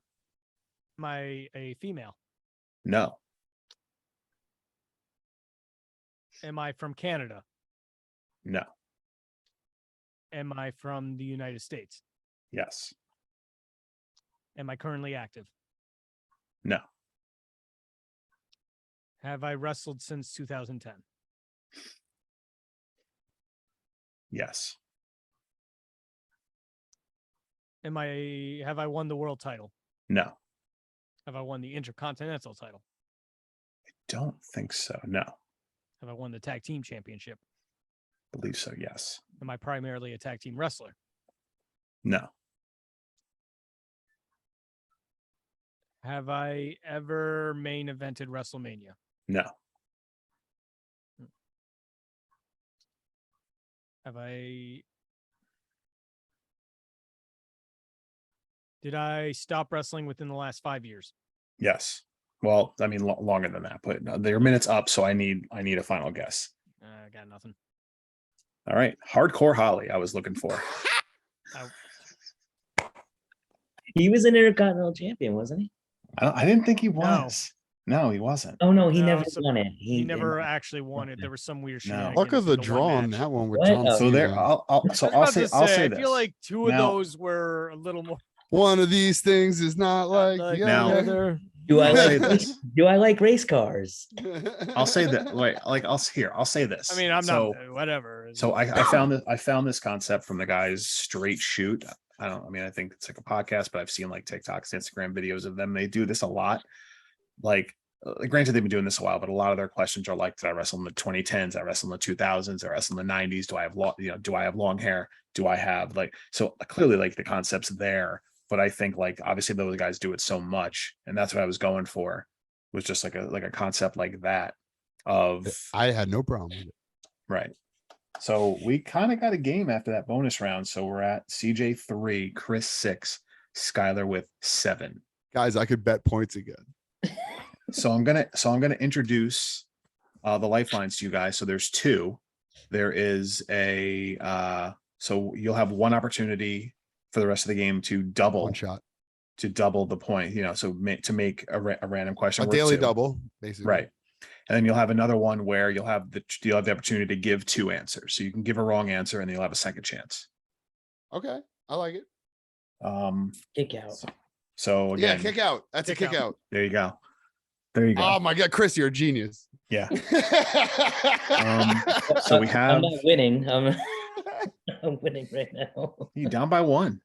Am I a female? No. Am I from Canada? No. Am I from the United States? Yes. Am I currently active? No. Have I wrestled since 2010? Yes. Have I won the world title? No. Have I won the intercontinental title? Don't think so. No. Have I won the tag team championship? Believe so. Yes. Am I primarily a tag team wrestler? No. Have I ever main evented WrestleMania? No. Did I stop wrestling within the last 5 years? Yes. Well, I mean longer than that, but their minutes up, so I need a final guess. I got nothing. All right, Hardcore Holly. I was looking for. He was an Intercontinental champion, wasn't he? I didn't think he was. No, he wasn't. Oh no, he No, never so won it. He never actually won it. There was some weird shit. Luck of the draw on that one with What? John Oh. So there, Cena. I'll say I this. feel like two of Now- those were a little more. One of these things is not like the Now- other. Do I I'll say like this. do I like race cars? I'll say that. Wait, I'll say this. I mean, I'm so, not whatever. So I found this concept from the guy's Straight Shoot. I think it's like a podcast, but I've seen like TikToks, Instagram videos of them. They do this a lot. Like, granted, they've been doing this a while, but a lot of their questions are like, did I wrestle in the 2010s? I wrestle in the 2000s. I wrestle in the 90s. Do I have long hair? Do I have so clearly like the concept's there, but I think like, obviously those guys do it so much. And that's what I was going for, was just like a concept like that of, I had no problem with it. right. So we kind of got a game after that bonus round. So we're at CJ 3, Chris 6, Skylar with 7. Guys, I could bet points again. So I'm gonna introduce the lifelines to you guys. So there's 2. There is so you'll have one opportunity for the rest of the game to double One shot. to double the point, so to make a random question A worth daily 2. double, basically. Right. And then you'll have another one where you'll have the opportunity to give 2 answers. So you can give a wrong answer and then you'll have a second chance. Okay. I like it. Kick out. So Yeah, again, kick out. That's a Kick kick out. there you go. There you go. Oh my God, Chris, you're a genius. Yeah. So we have, I'm not winning. I'm winning right now. you down by 1.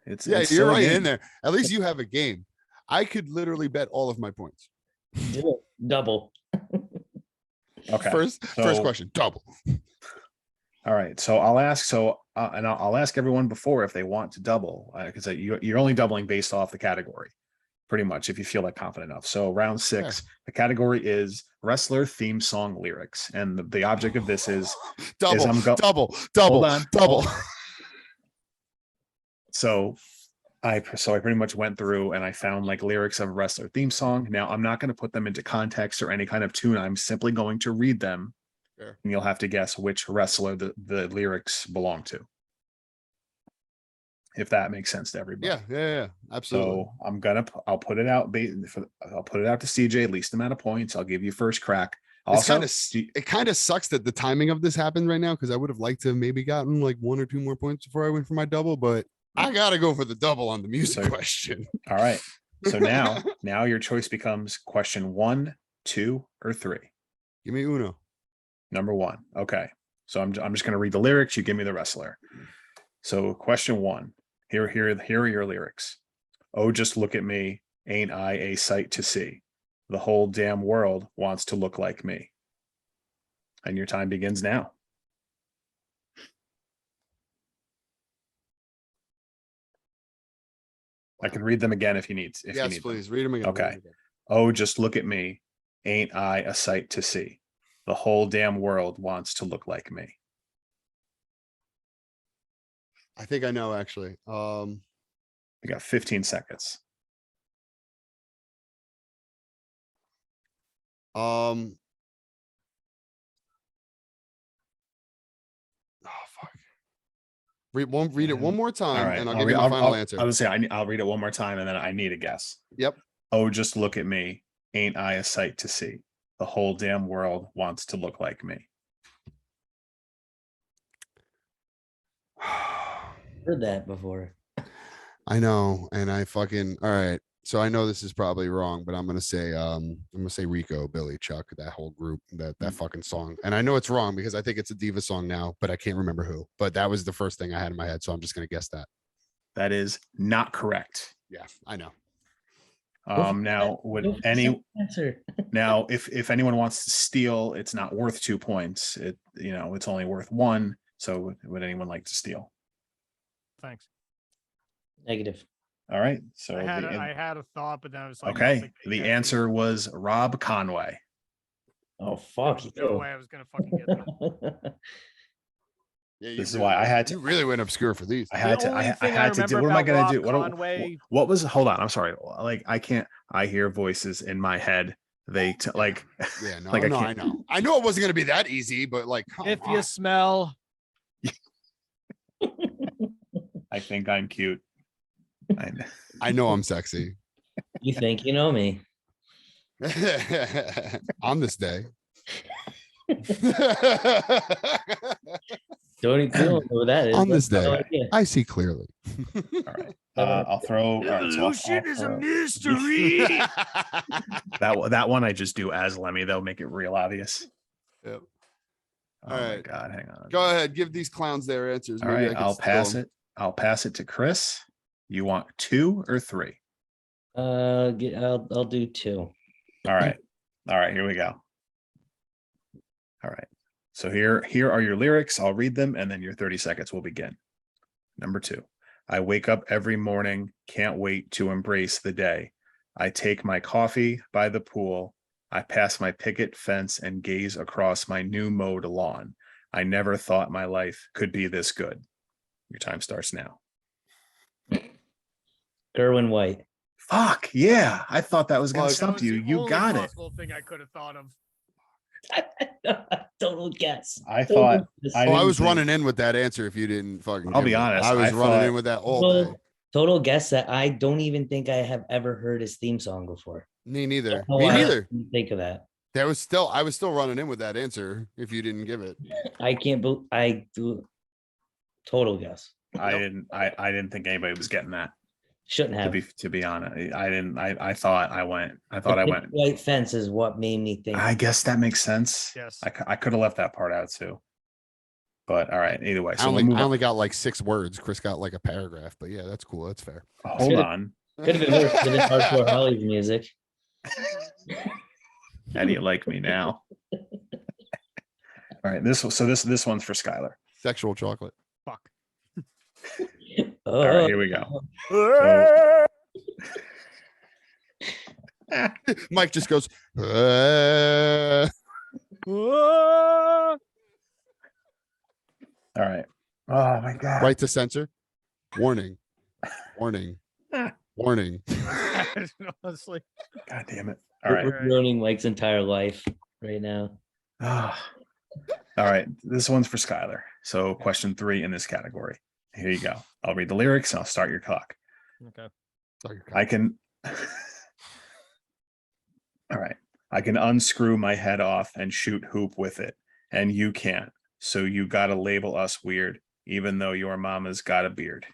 It's Yeah, it's you're still a right in game. there. At least you have a game. I could literally bet all of my points. Do it. Double. Okay. First So- question, double. All right. So I'll ask. And I'll ask everyone before if they want to double, because you're only doubling based off the category, pretty much, if you feel like confident enough. So round 6, the category is wrestler theme song lyrics, and the object of this is Double, I'm double, Hold double, on. double. So I pretty much went through and I found like lyrics of a wrestler theme song. Now I'm not going to put them into context or any kind of tune. I'm simply going to read them. Sure. And you'll have to guess which wrestler the lyrics belong to. If that makes sense to everybody. Yeah, absolutely. So I'll put it out. I'll put it out to CJ, least amount of points. I'll give you first crack. Also, it kind of sucks that the timing of this happened right now, because I would have liked to have maybe gotten like 1 or 2 more points before I went for my double, but I gotta go for the double on the music question. all right. So now your choice becomes question 1, 2, or 3. Give me uno. Number 1. Okay. So I'm just going to read the lyrics. You give me the wrestler. So question 1. Here are your lyrics. Oh, just look at me. Ain't I a sight to see? The whole damn world wants to look like me. And your time begins now. I can read them again if you need. If you Yes, need them. please read them again. Okay. Oh, just look at me. Ain't I a sight to see? The whole damn world wants to look like me. I think I know, actually. We got 15 seconds. Oh fuck. Read it one more time, All right. and I'll give you my final answer. I would say I'll read it one more time and then I need a guess. Yep. Oh, just look at me. Ain't I a sight to see? The whole damn world wants to look like me. Heard that before. I know, and I fucking all right. So I know this is probably wrong, but I'm gonna say Rico, Billy, Chuck, that whole group, that fucking song. And I know it's wrong because I think it's a diva song now, but I can't remember who. But that was the first thing I had in my head, so I'm just gonna guess that. That is not correct. Yeah, I know. Now would answer? now if anyone wants to steal, it's not worth 2 points. It's only worth 1. So would anyone like to steal? Thanks. Negative. All right. So I had a thought, but then I was like, okay. The answer was Rob Conway. Oh fuck No you. way I was gonna fucking get that. Yeah, This is why I had to. You really went obscure for these. I had to. I had to do. What am I going to do? What was? Hold on. I'm sorry. Like I can't. I hear voices in my head. They like. Yeah, no, like no, I I know. I know it wasn't going to be that easy, but like, If you smell, I think I'm cute. I know I'm sexy. You think you know me? On this day. Don't even know what that is. On this That's no day, idea. I see clearly. All right. I'll throw. All right, so Illusion is a mystery. that one I just do as Lemmy. They'll make it real obvious. Yep. Oh All my right. God, hang on. Go ahead, give these clowns their answers. All Maybe I right, can I'll steal pass them. it. I'll pass it to Chris. You want 2 or 3? I'll do 2. All right. Here we go. All right. So here are your lyrics. I'll read them and then your 30 seconds will begin. Number 2. I wake up every morning, can't wait to embrace the day. I take my coffee by the pool. I pass my picket fence and gaze across my new mowed lawn. I never thought my life could be this good. Your time starts now. Gerwin White. Fuck yeah. I thought that was going to Fuck. stump you. You got it. Thing I could have thought of. Total guess. I thought I didn't was think- running in with that answer if you didn't fucking. I'll give be me it. honest, I was I running thought- in with that all day. Well, Total guess that I don't even think I have ever heard his theme song before. Me neither. Oh, Me I neither. didn't think of that. I was still running in with that answer if you didn't give it. I can't believe I do. Total guess. I didn't think anybody was getting that. Shouldn't To have. be honest, I didn't. I thought I went. The white fence is what made me think. I guess that makes sense. Yes. I could have left that part out too. But all right, either way. I So only, I only got like 6 words. Chris got like a paragraph, but yeah, that's cool. That's fair. hold on. Could have been worse with this hardcore Holly's music. How do you like me now? All right, this one's for Skylar. Sexual chocolate. Fuck. All right, here we go. Mike just goes. All right. Oh my god. Right to censor. Warning. Warning. Warning. Honestly. God damn it. All right. We're ruining Mike's entire life right now. All right. This one's for Skylar. So question 3 in this category. Here you go. I'll read the lyrics and I'll start your clock. Okay. I can. All right. I can unscrew my head off and shoot hoop with it, and you can't. So you got to label us weird, even though your mama's got a beard.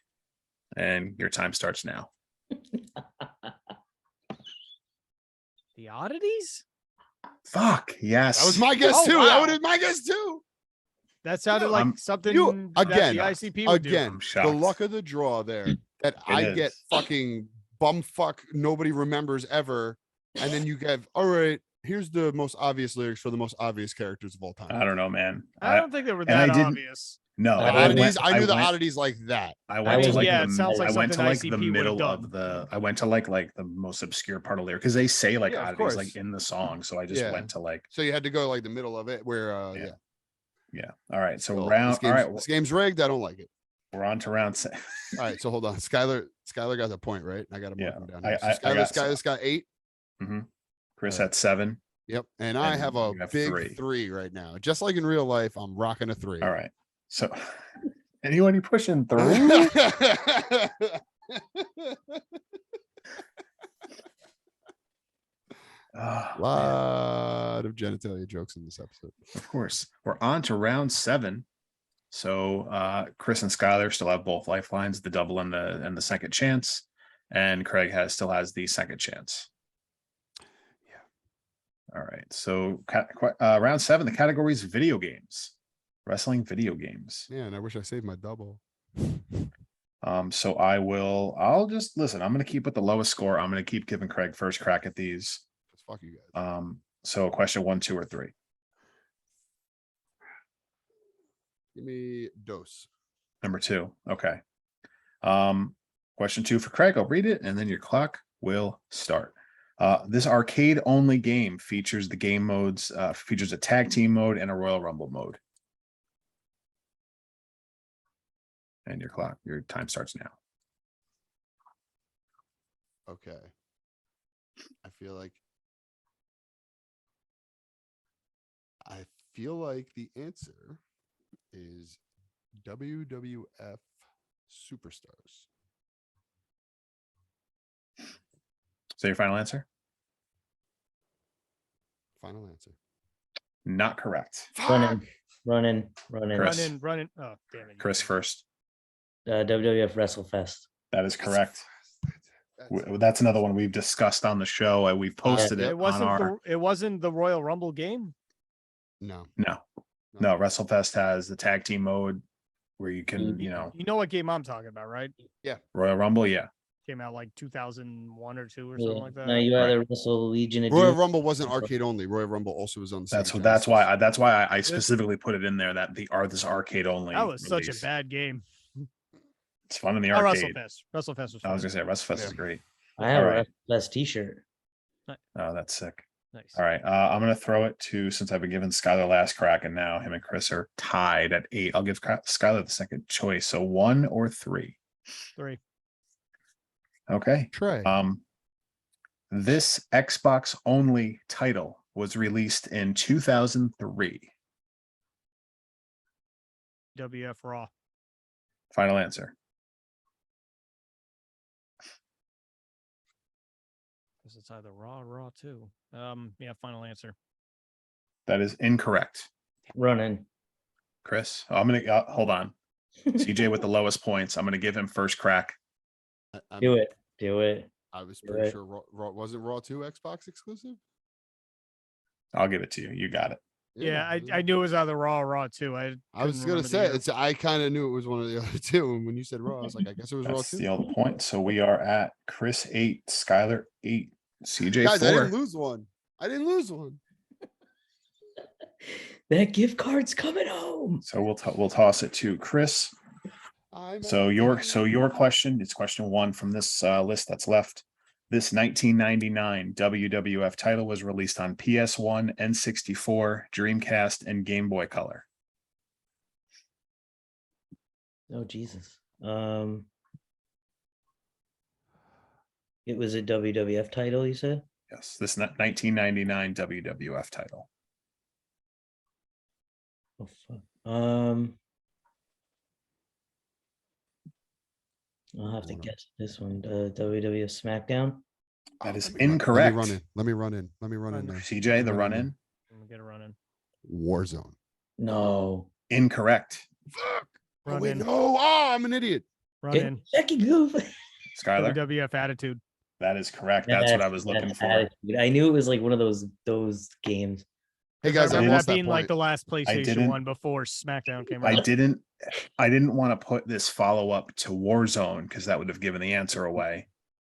And your time starts now. The Oddities? Fuck. Yes. That was my guess Oh, too. wow. That would have been my guess too. That sounded like something You that again, the ICP would do. again, I'm the shocked. luck of the draw there that I get is. fucking bumfuck nobody remembers ever, and then you get all right. Here's the most obvious lyrics for the most obvious characters of all time. I don't know, man. I don't think they were and I that didn't- obvious. No. I Oddities. went- I knew the went- oddities like that. I went to mean, like yeah, the, it sounds like I went to something like the ICP would've middle done. of the. I went to like the most obscure part of lyric because they say like Yeah, of oddities course. like in the song. So I just Yeah. went to like So you had to go like the middle of it where Yeah. yeah. yeah. All right. So Well, round. this All game's, right. this game's rigged. I don't like it. We're on to round 6. All right, so hold on. Skylar got the point, right? I got to mark Yeah, him down. I- Here. So I got Skylar's got 8. Chris All right. at 7. Yep. And I And have a you have big 3. 3 right now. Just like in real life, I'm rocking a 3. All right. So anyone pushing 3? Lot of genitalia jokes in this episode. Of course. We're on to round 7. So Chris and Skylar still have both lifelines, the double and the second chance. And Craig still has the second chance. Yeah. All right. So round 7, the category is video games. Wrestling video games. Man, I wish I saved my double. So I'll just listen. I'm gonna keep with the lowest score. I'm gonna keep giving Craig first crack at these. Fuck you guys. So question 1, 2, or 3. Give me dose. Number 2. Okay. Question 2 for Craig. I'll read it and then your clock will start. This arcade only game features the game modes, features a tag team mode and a Royal Rumble mode. And your time starts now. Okay. I feel like the answer is WWF Superstars. So your final answer? Final answer. Not correct. Running. Chris. Running. Oh, damn it. Chris first. WWF WrestleFest. That is correct. That's another one we've discussed on the show. We've posted it. It wasn't on our... it wasn't the Royal Rumble game. No. WrestleFest has the tag team mode where you can, You know what game I'm talking about, right? Royal Rumble. Yeah. Came out like 2001 or 2 or something like that. Now you either Wrestle Legion Royal Edition. Rumble wasn't arcade only. Royal Rumble also was on the That's Sega why Genesis. I specifically put it in there that this arcade only. That was such release. a bad game. It's fun in the Oh, arcade. WrestleFest was I was fun. gonna say WrestleFest Yeah. is great. I have All a right. WrestleFest t-shirt. Oh, that's sick. Nice. All right. I'm gonna throw it to, since I've been giving Skylar last crack, and now him and Chris are tied at 8. I'll give Skylar the second choice. So 1 or 3. 3. Okay. Trey. This Xbox only title was released in 2003. WF Raw. Final answer. Guess it's either Raw or Raw 2. Yeah, final answer. That is incorrect. Running. Chris, I'm going to hold on. CJ with the lowest points. I'm going to give him first crack. Do it. Do it. I was Do pretty it. sure Raw wasn't Raw 2 Xbox exclusive. I'll give it to you. You got it. Yeah, I knew it was either Raw or Raw 2. I was couldn't gonna remember the say year. it's. I kind of knew it was one of the other two, and when you said Raw, I was like, I guess it was Raw That's 2. the other point. So we are at Chris 8, Skylar 8, CJ Guys, 4. I didn't lose one. I didn't lose one. That gift card's coming home. So we'll toss it to Chris. So your question, it's question 1 from this list that's left. This 1999 WWF title was released on PS1, N64, Dreamcast, and Game Boy Color. Oh Jesus. It was a WWF title, you said? Yes, this 1999 WWF title. Oh fuck. I'll have to guess this one. WWF SmackDown. That is Let incorrect. me run in there. CJ, the run in. Let me get a run in. Warzone. No. Incorrect. Fuck. Oh, Run wait, in. no. Oh, I'm an idiot. Run in. Jackie Goof. Skylar, WWF Attitude. that is correct. That's what I was looking That's for. Attitude. I knew it was like one of those games. Hey 'Cause guys, I I remember lost that that being like point. the last PlayStation didn't- one before SmackDown came I out. didn't want to put this follow up to Warzone because that would have given the answer away.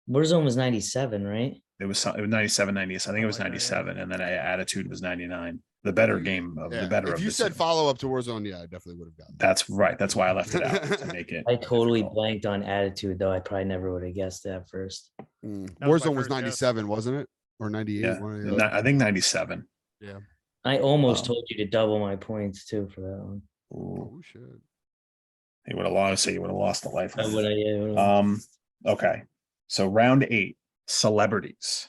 Warzone was 97, right? It was 97, 90. I think it was Something like that, yeah. 97, and then Attitude was 99. The better game of Yeah, the better if of you the said two. follow up to Warzone, yeah, I definitely would have gotten it. That's right. That's why I left it out to make it. I totally difficult. blanked on Attitude, though. I probably never would have guessed that first. That was my Warzone was first guess. 97, wasn't it? Or 98? Yeah, one or the other. I think 97. Yeah. I almost Um, told you to double my points too for that one. Ooh, Oh shit. he would have lost. So you would have lost the life. I would have, yeah, Okay. So round 8, celebrities.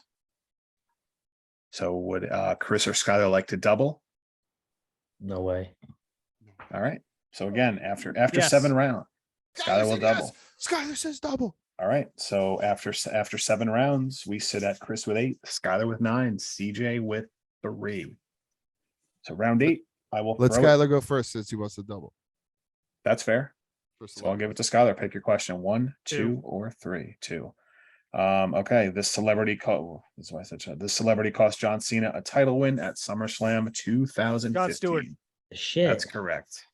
So would Chris or Skylar like to double? no way. All right. So again, after Yes. 7 rounds, Skylar will said double. yes. Skylar says double. All right. So after 7 rounds, we sit at Chris with 8, Skylar with 9, CJ with 3. So round 8, I will Let throw it. Skylar go first since he wants to double. That's fair. First So I'll give it to Skylar. Pick your question. 1, 2, or 3. 2. Okay. This celebrity cost John Cena a title win at SummerSlam 2015. Jon Stewart. Shit. That's correct.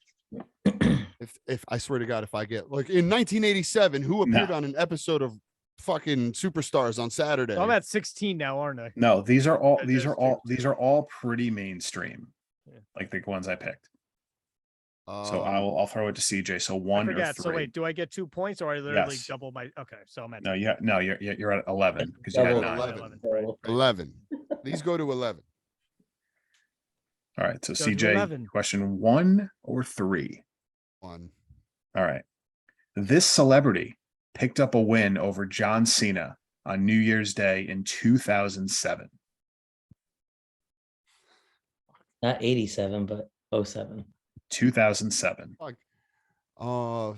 If I swear to God, if I get like in 1987, who appeared No. on an episode of fucking Superstars on Saturday? So I'm at 16 now, aren't I? No, these are all There's these are all pretty mainstream. Yeah. Like the ones I picked. So Um, I'll throw it to CJ. So I 1 or forget. 3. So wait, do I get 2 points or I literally Yes. double my? Okay, so I'm at. No, you're at 11 because you had Double 9. 11. Right. 11. These go to 11. All right. So Go to CJ, 11. question 1 or 3. 1. All right. This celebrity picked up a win over John Cena on New Year's Day in 2007. Not 87, but 07. 2007.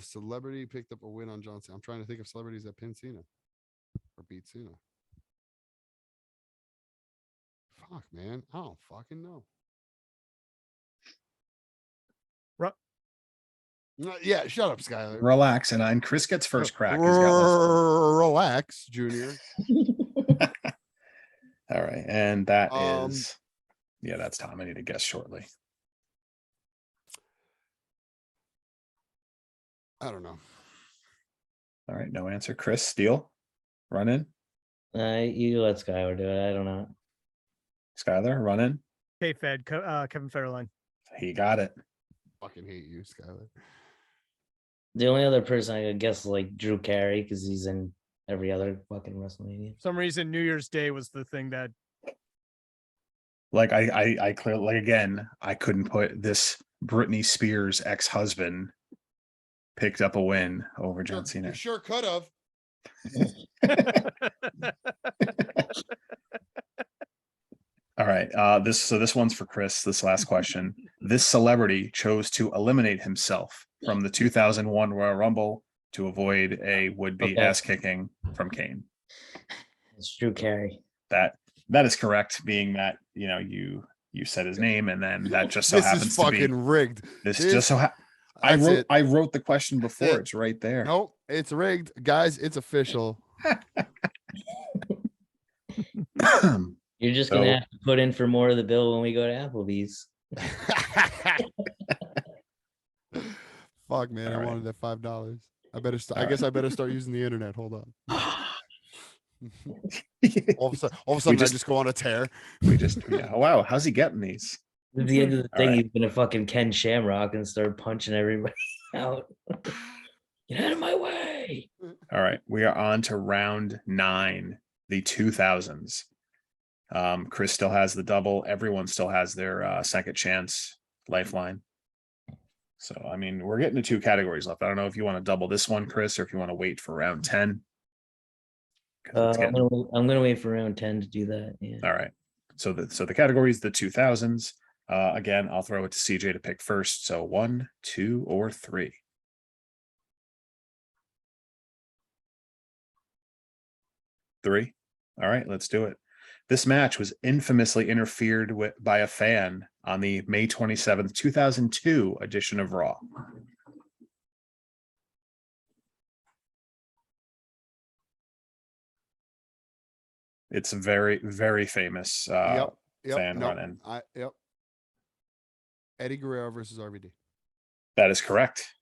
Celebrity picked up a win on John Cena. I'm trying to think of celebrities that pinned Cena or beat Cena. Fuck, man. I don't fucking know. Yeah, shut up, Skylar. Relax, and Chris gets first crack. He's got less Relax, Junior. points. All right, and that Um, is, yeah, that's Tom. I need to guess shortly. I don't know. All right, no answer. Chris, Steele, run in. You let Skylar do it. I don't know. Skylar, run in. K-Fed, Kevin Federline. He got it. Fucking hate you, Skylar. The only other person I could guess is like Drew Carey because he's in every other fucking WrestleMania. For some reason, New Year's Day was the thing that Like I clearly, like, again, I couldn't put this Britney Spears ex-husband picked up a win over John Cena. You sure could have. All right. This one's for Chris. This last question. This celebrity chose to eliminate himself from the 2001 Royal Rumble to avoid a would-be Okay. ass kicking from Kane. It's Drew Carey. That is correct, being that, you know, you said his name, and then that just so This happens is to be fucking rigged. this This- just so That's it. I wrote the question before. it. It's right there. Nope, it's rigged, guys. It's official. You're just gonna So- have to put in for more of the bill when we go to Applebee's. Fuck, man! All I right. wanted that $5. I better. I All guess I better start using the internet. Hold on. All of a sudden, I just- just go on a tear. Oh, wow, how's he getting these? At the end of the All thing, right. he's gonna fucking Ken Shamrock and start punching everybody out. Get out of my way. All right, we are on to round 9, the 2000s. Chris still has the double. Everyone still has their second chance lifeline. So, I mean, we're getting to 2 categories left. I don't know if you want to double this one, Chris, or if you want to wait for round 10. 'Cause it's getting- I'm gonna wait for round 10 to do that. Yeah. All right. So the category is the 2000s. Again, I'll throw it to CJ to pick first. So 1, 2, or 3. 3. All right, let's do it. This match was infamously interfered with by a fan on the May 27th, 2002 edition of Raw. It's a very, very famous Yep. fan nope, run-in. Yep. Eddie Guerrero versus RVD. That is correct.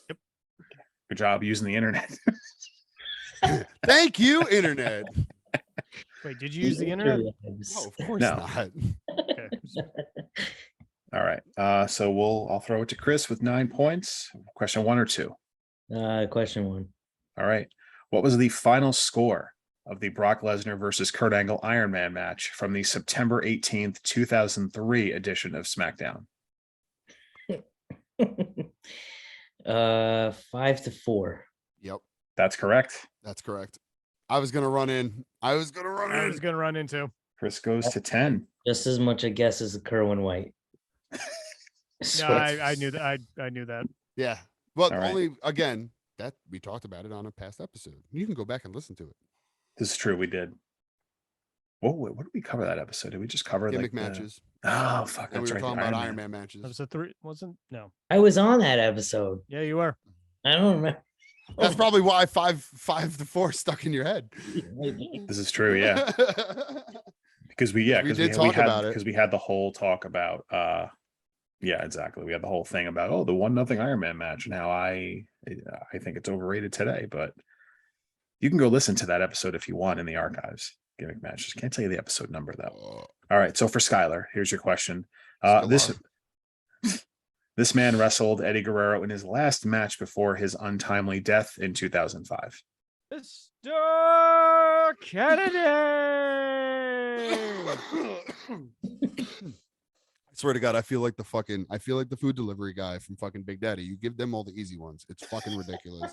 Yep. Good job using the internet. Thank you, internet. Wait, did you use the internet? No, of course No. not. Okay. All right. So I'll throw it to Chris with 9 points. Question 1 or 2. Question 1. All right. What was the final score of the Brock Lesnar versus Kurt Angle Iron Man match from the September 18th, 2003 edition of SmackDown? 5-4. Yep, That's correct. that's correct. I was gonna run in. I was gonna run into. Chris goes to 10. Just as much a guess as Kerwin White. No, I knew that. I knew that. Yeah, but All right. only again that we talked about it on a past episode. You can go back and listen to it. This is true. We did. What did we cover that episode? Did we just cover Gimmick like matches, Oh, fuck. and we That's were right. talking the about Iron Man matches. That was a 3. Wasn't no. I was on that episode. Yeah, you were. I don't remember. That's probably why 5-4 stuck in your head. This is true. Yeah. Because we did talk about it. because we had the whole talk about yeah, exactly. We had the whole thing about the 1-0 Iron Man match and how I think it's overrated today, but you can go listen to that episode if you want in the archives. Gimmick matches. Can't tell you the episode number though. All right, so for Skylar, here's your question. This man wrestled Eddie Guerrero in his last match before his untimely death in 2005. Mr. Kennedy. I swear to God, I feel like the food delivery guy from fucking Big Daddy. You give them all the easy ones. It's fucking ridiculous.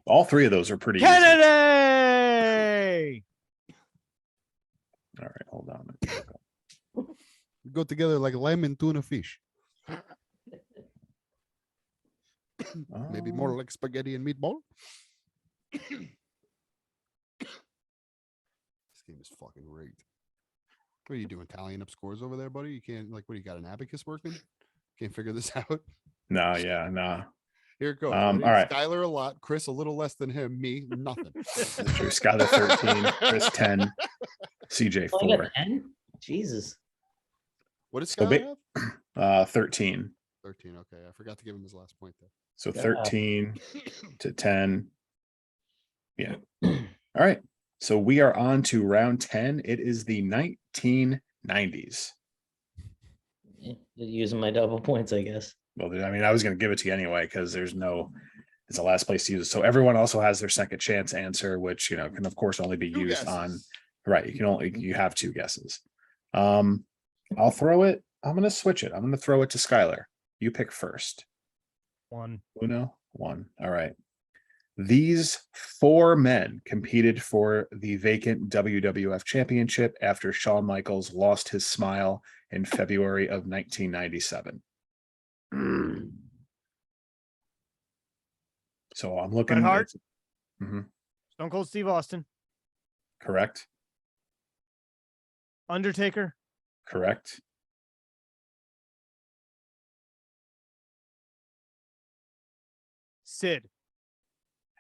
All 3 of those are pretty easy. Kennedy. All right, hold on. We go together like lemon tuna fish. Maybe more like spaghetti and meatball. This game is fucking rigged. What are you doing? Tallying up scores over there, buddy? You can't, like, what do you got, an abacus working? Can't figure this out. No, yeah, no. Here it goes. All Ready? right. Skylar a lot, Chris a little less than him, me nothing. True. Skylar 13, Chris 10, CJ Oh, I got 4. 10? Jesus. What does So Skylar have? 13. 13. Okay, I forgot to give him his last point there. So Yeah. 13 to 10. Yeah. All right. So we are on to round 10. It is the 1990s. Yeah, using my double points, I guess. Well, I mean, I was going to give it to you anyway because it's the last place to use it. So everyone also has their second chance answer, which, can of course only be Two used on, guesses. right. You have 2 guesses. I'll throw it. I'm going to switch it. I'm going to throw it to Skylar. You pick first. 1. Uno, 1. All right. These 4 men competed for the vacant WWF championship after Shawn Michaels lost his smile in February of 1997. So I'm looking Bret Hart? Mhm. Stone Cold Steve Austin. Correct. Undertaker. Correct. Sid.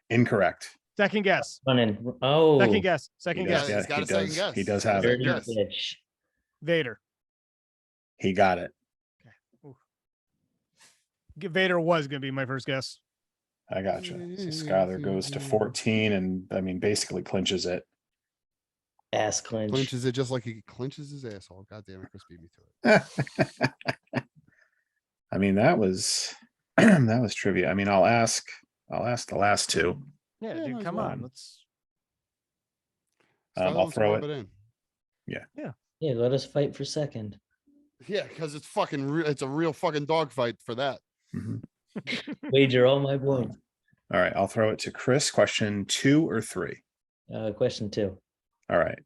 Incorrect. Second guess. Running. Oh, Second guess. He Second does, guess. yeah, He's got he a second does. guess. He does He's got a have second it. guess. dirty bitch. Vader. He got it. Vader was going to be my first guess. I gotcha. So Skylar goes to 14 and I mean basically clinches it. Ass clinch. Clinches it just like he clinches his asshole. God damn it, Chris beat me to it. I mean, that was that was trivia. I mean, I'll ask the last two. Yeah, Yeah, dude, might as come well. on. Let's. Skylar I'll wants to throw rub it. in. Yeah, let us fight for second. Yeah, because it's fucking it's a real fucking dogfight for that. Mhm. Wager all my points. All right, I'll throw it to Chris. Question 2 or 3. Question 2. All right.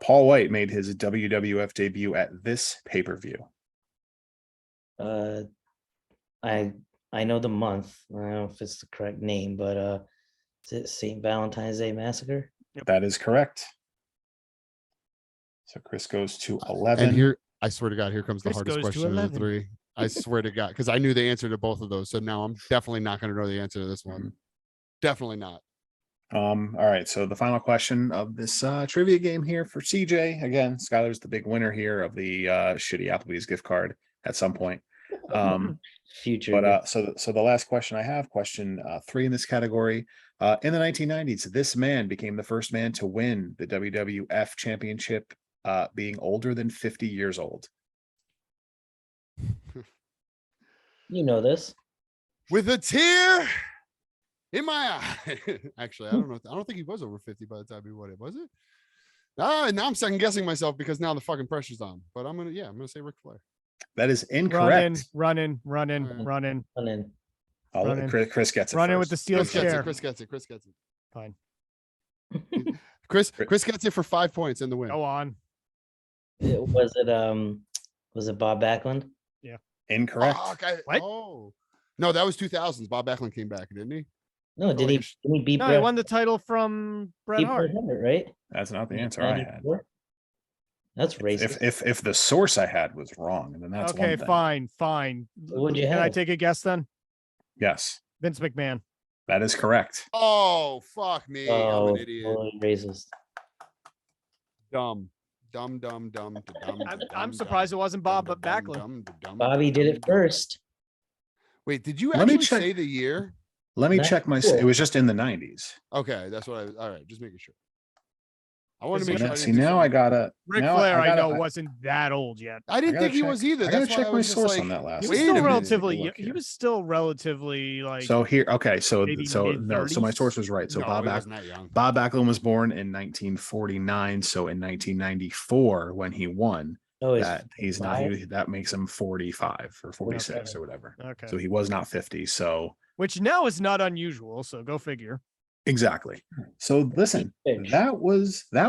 Paul White made his WWF debut at this pay-per-view. I know the month. I don't know if it's the correct name, but is it St. Valentine's Day Massacre? That is correct. So Chris goes to 11. And here, I swear to God, here comes the Chris hardest goes to question of the 11. 3. I swear to God, because I knew the answer to both of those. So now I'm definitely not going to know the answer to this one. Mhm. Definitely not. All right. So the final question of this trivia game here for CJ. Again, Skylar's the big winner here of the shitty Applebee's gift card at some point. Future. But so the last question I have, question 3 in this category. In the 1990s, this man became the first man to win the WWF championship, being older than 50 years old. You know this. With a tear in my eye. Actually, I don't know. I don't think he was over 50 by the time he won it, was it? Now I'm second guessing myself because now the fucking pressure's on. But I'm gonna say Ric Flair. That is incorrect. Running. Running. I'll- Chris gets it. Running with first. the steel Chris gets chair. it. Chris gets it. Chris gets it. Fine. Chris gets it for 5 points in the win. Go on. Was it Bob Backlund? Incorrect. Fuck, What? Oh. No, that was 2000s. Bob Backlund came back, didn't he? No, did he beat No, he won the title from Bret Hart. right? That's not the answer I had. 94? That's racist. If the source I had was wrong, and then that's Okay, one thing. fine. What'd you Can I have? take a guess then? Yes, Vince McMahon. that is correct. Oh, fuck me. I'm Oh, an idiot. totally racist. Dumb. I'm surprised it wasn't Bob Backlund. Bobby did it first. Wait, did you Let me actually check. say the year? Let me That's check my. cool. It was just in the 90s. Okay, that's what all right, just making sure. I want to See, make sure. now- I See, didn't do now I something. gotta. Ric now Flair, I gotta- know, wasn't that old yet. I didn't gotta think he check- was either. I gotta That's why check I my was just source like, on that last He one. was wait still a minute. relatively. Take a look He here. was still relatively like. So here, okay, so maybe no, so my mid-30s? source was right. So no, Bob he wasn't that young. Backlund was born in 1949. So in 1994, when he won, Oh, that makes him 45 or 46 or whatever. Okay. So he was not 50. So Which now is not unusual. So go figure. exactly. So listen, Bitch. that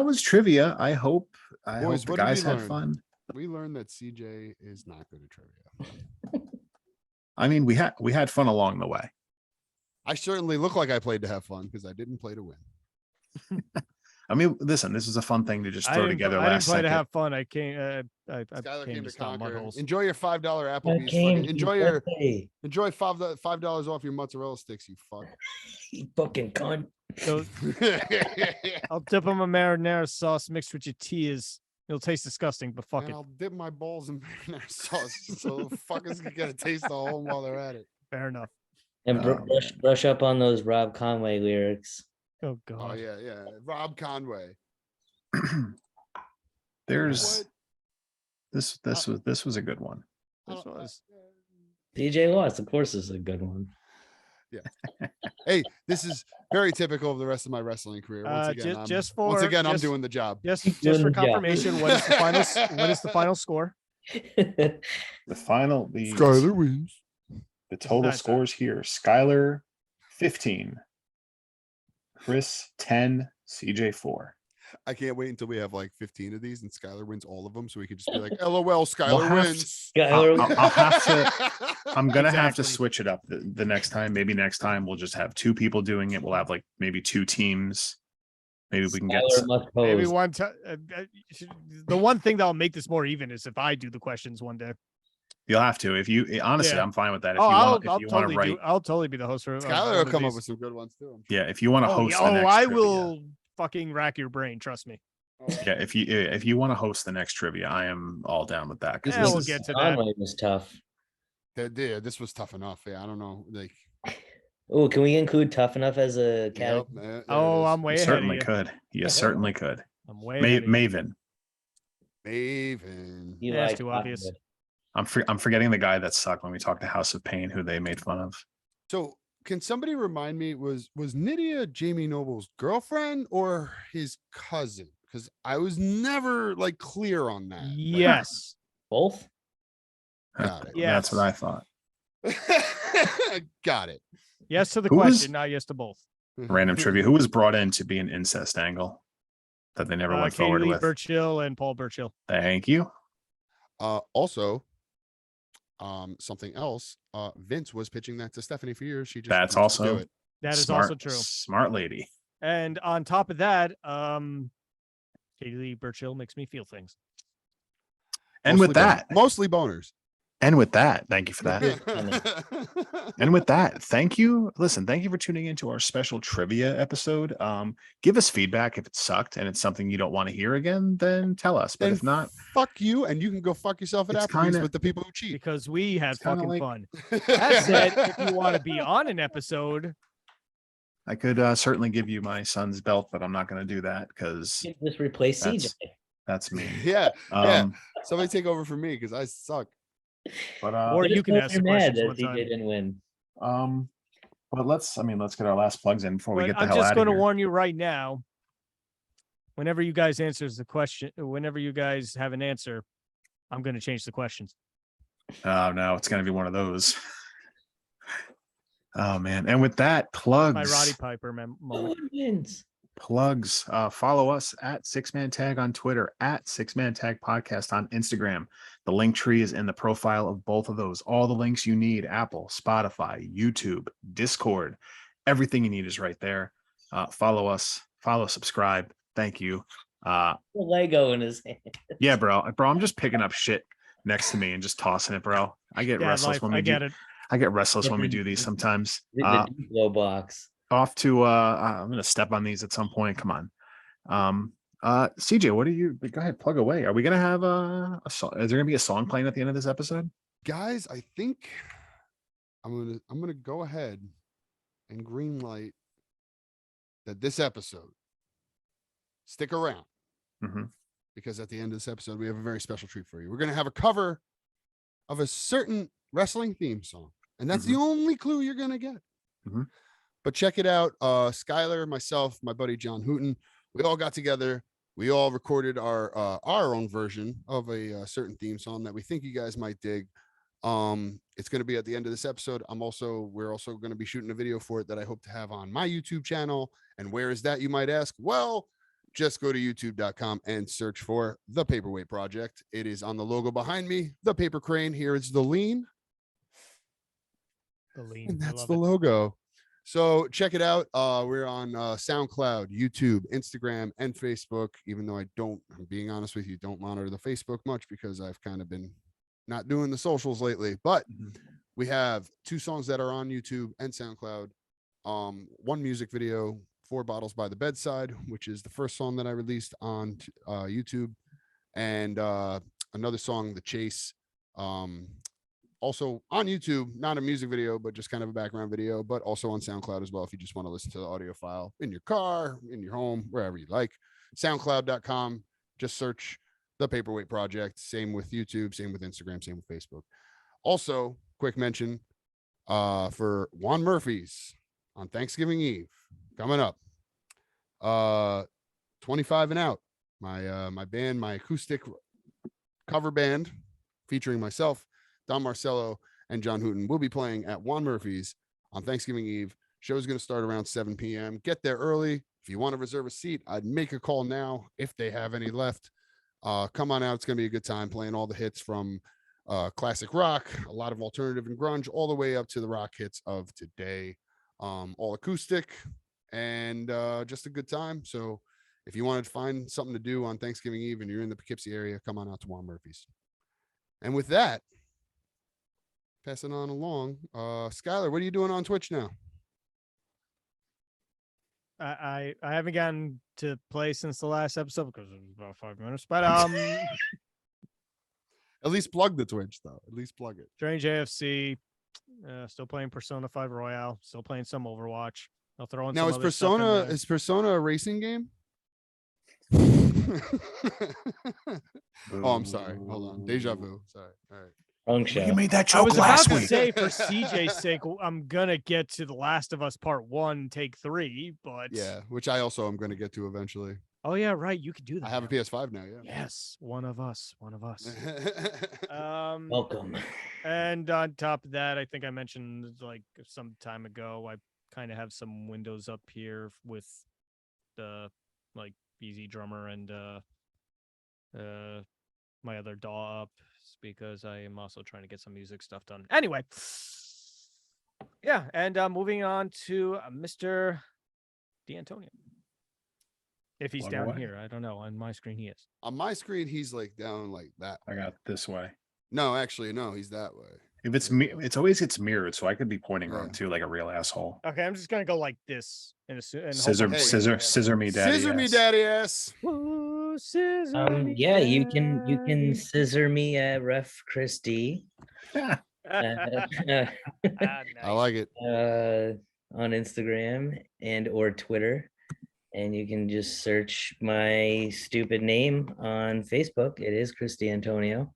was trivia. I hope Boys, the what did we guys had learn? fun. We learned that CJ is not good at trivia. I mean, we had fun along the way. I certainly look like I played to have fun because I didn't play to win. I mean, listen, this is a fun thing to just I throw didn't, together I didn't last play second. to have fun. I came. I Skylar came to stop mud conquer. holes. Enjoy your $5 I Applebee's. came Fucking, to enjoy your your birthday, enjoy $5 off your mozzarella sticks. You fuck. you fucking cunt. So I'll dip them in marinara sauce mixed with your tears. It'll taste disgusting, but fuck And it. I'll dip my balls in marinara sauce so the fuckers can get a taste of home while they're at it. Fair enough. And brush up on those Rob Conway lyrics. Oh Oh god. yeah. Rob Conway. There's What? this was a good one. This was. DJ Watts, of course, is a good one. Hey, this is very typical of the rest of my wrestling career. Once again, I'm doing the job. Just doing for the job. confirmation, what is the final? What is the final score? The Skyler wins. the total Nice. scores here: Skylar 15, Chris 10, CJ 4. I can't wait until we have like 15 of these and Skylar wins all of them. So we could just be like, LOL, Skylar We'll have to- wins. I'll have to. I'm gonna have to Exactly. switch it up the next time. Maybe next time we'll just have 2 people doing it. We'll have like maybe 2 teams. Maybe we can get. Skylar must Maybe pose. one time. The one thing that'll make this more even is if I do the questions one day. You'll have to. If you honestly, Yeah. I'm fine with that. If Oh, you I'll want, if you want totally to write, do. I'll totally be the host for. Skylar one will of come up these. with some good ones too. I'm yeah, if you want to Oh, host. yeah, the next I trivia, will fucking rack your brain. Trust me. sure. Yeah, if you want to host the next trivia, I am all down with that. 'cause Yeah, this we'll is- get to that. Conway was tough. Yeah, this was tough enough. Yeah, I don't know. Like, Oh, can we include tough enough as a category? yep, there it Oh, is. I'm way You ahead of certainly you. could. You certainly could. I'm way ahead of you. Maven. Maven. You Yeah, it's like too obvious. chocolate. I'm forgetting the guy that sucked when we talked to House of Pain, who they made fun of. So can somebody remind me, was Nydia Jamie Noble's girlfriend or his cousin? Because I was never like clear on that. Yes. Both? Got it. That's what I Yes. thought. Got it. Yes to the Who was- question, not yes to both. Random trivia. Who was brought in to be an incest angle that they never went Katie forward Lee with? Burchill and Paul Burchill. Thank you. Also, something else. Vince was pitching that to Stephanie for years. She just That's refused to do also it. That is smart, also true. Smart lady. And on top of that, Katie Lee Burchill makes me feel things. And with that, mostly boners. thank you for that. And with that, thank you. Listen, thank you for tuning into our special trivia episode. Give us feedback if it sucked and it's something you don't want to hear again, then tell us. But Then if not, fuck you, and you can go fuck yourself at It's Applebee's kinda- with the people who cheat. Because we had It's kinda fucking like- fun. That said, if you want to be on an episode, I could certainly give you my son's belt, but I'm not going to do that because You can just replace That's- CJ. that's me. yeah, Um, somebody take over for me because I suck. But Or Let you us can know if ask you're the mad questions that one CJ time. didn't win. but let's get our last plugs in before we but get the I'm hell just out going of to here. warn you right now. Whenever you guys answers the question, whenever you guys have an answer, I'm going to change the questions. Oh no, it's going to be one of those. Oh man. And with that, plugs. My Roddy Piper No moment. one wins. Plugs. Follow us at 6 Man Tag on Twitter, at 6 Man Tag Podcast on Instagram. The link tree is in the profile of both of those. All the links you need: Apple, Spotify, YouTube, Discord. Everything you need is right there. Follow us, subscribe. Thank you. The Lego in his hand. Yeah, bro. I'm just picking up shit next to me and just tossing it, bro. I get Dad restless life, when we I do. get it. I get restless when we do these sometimes. The Duplo box. Off to I'm gonna step on these at some point. Come on. CJ, what do you go ahead, plug away? Are we gonna have a song? Is there gonna be a song playing at the end of this episode? Guys, I think I'm gonna go ahead and green light that this episode. Stick around Mhm. because at the end of this episode, we have a very special treat for you. We're gonna have a cover of a certain wrestling theme song, and that's the only clue you're gonna get. Mhm. But check it out. Skylar, myself, my buddy John Hooten, we all got together. We all recorded our own version of a certain theme song that we think you guys might dig. It's going to be at the end of this episode. We're also going to be shooting a video for it that I hope to have on my YouTube channel. And where is that, you might ask? Well, just go to youtube.com and search for The Paperweight Project. It is on the logo behind me, the paper crane. Here is the lean. The lean. And I that's love the it. logo. So check it out. We're on SoundCloud, YouTube, Instagram, and Facebook. Even though I'm being honest with you, don't monitor the Facebook much because I've kind of been not doing the socials lately. But we have 2 songs that are on YouTube and SoundCloud. 1 music video, 4 Bottles by the Bedside, which is the first song that I released on YouTube, and another song, The Chase. Also on YouTube, not a music video, but just kind of a background video, but also on SoundCloud as well. If you just want to listen to the audio file in your car, in your home, wherever you like. SoundCloud.com, just search The Paperweight Project. Same with YouTube, same with Instagram, same with Facebook. Also, quick mention for Juan Murphy's on Thanksgiving Eve coming up. 25 and out. My band, my acoustic cover band featuring myself, Don Marcello, and John Hooten will be playing at Juan Murphy's on Thanksgiving Eve. Show's going to start around 7 p.m. Get there early, If you want to reserve a seat, I'd make a call now if they have any left. Come on out. It's going to be a good time playing all the hits from classic rock, a lot of alternative and grunge, all the way up to the rock hits of today. All acoustic and just a good time. So if you want to find something to do on Thanksgiving Eve and you're in the Poughkeepsie area, come on out to Juan Murphy's. And with that, passing on along, Skylar, what are you doing on Twitch now? I haven't gotten to play since the last episode because it was about 5 minutes, but At least plug the Twitch though. At least plug it. Strange AFC, still playing Persona 5 Royale, still playing some Overwatch. I'll throw in Now some is other stuff in Persona there. is Persona a racing game? Oh, I'm sorry. Hold on. Deja vu. Sorry. All right. Wrong show. You made that I joke was about last to week. say, for CJ's sake, I'm gonna get to The Last of Us Part 1, Take 3, but Yeah, which I also am going to get to eventually. oh yeah, right, you could do that. I have a now. PS5 now. Yeah. Yes, one of us. Welcome. And on top of that, I think I mentioned like some time ago, I kind of have some windows up here with the like Easy Drummer and my other DAW up because I am also trying to get some music stuff done. Anyway, yeah, and moving on to Mr. DeAntonio. If he's Plug down away. here, I don't know. On my screen, he is. On my screen, he's like down like that. I got this way. No, actually, no, he's that way. If it's me, it's always gets mirrored, so I could be pointing Yeah. wrong too, like a real asshole. Okay, I'm just gonna go like this and Scissor, Hey. scissor me, daddy. Scissor me, ass. daddy ass. Yeah, you can scissor me at Ref Chris D. I like it. On Instagram and or Twitter. And you can just search my stupid name on Facebook. It is Chris DeAntonio.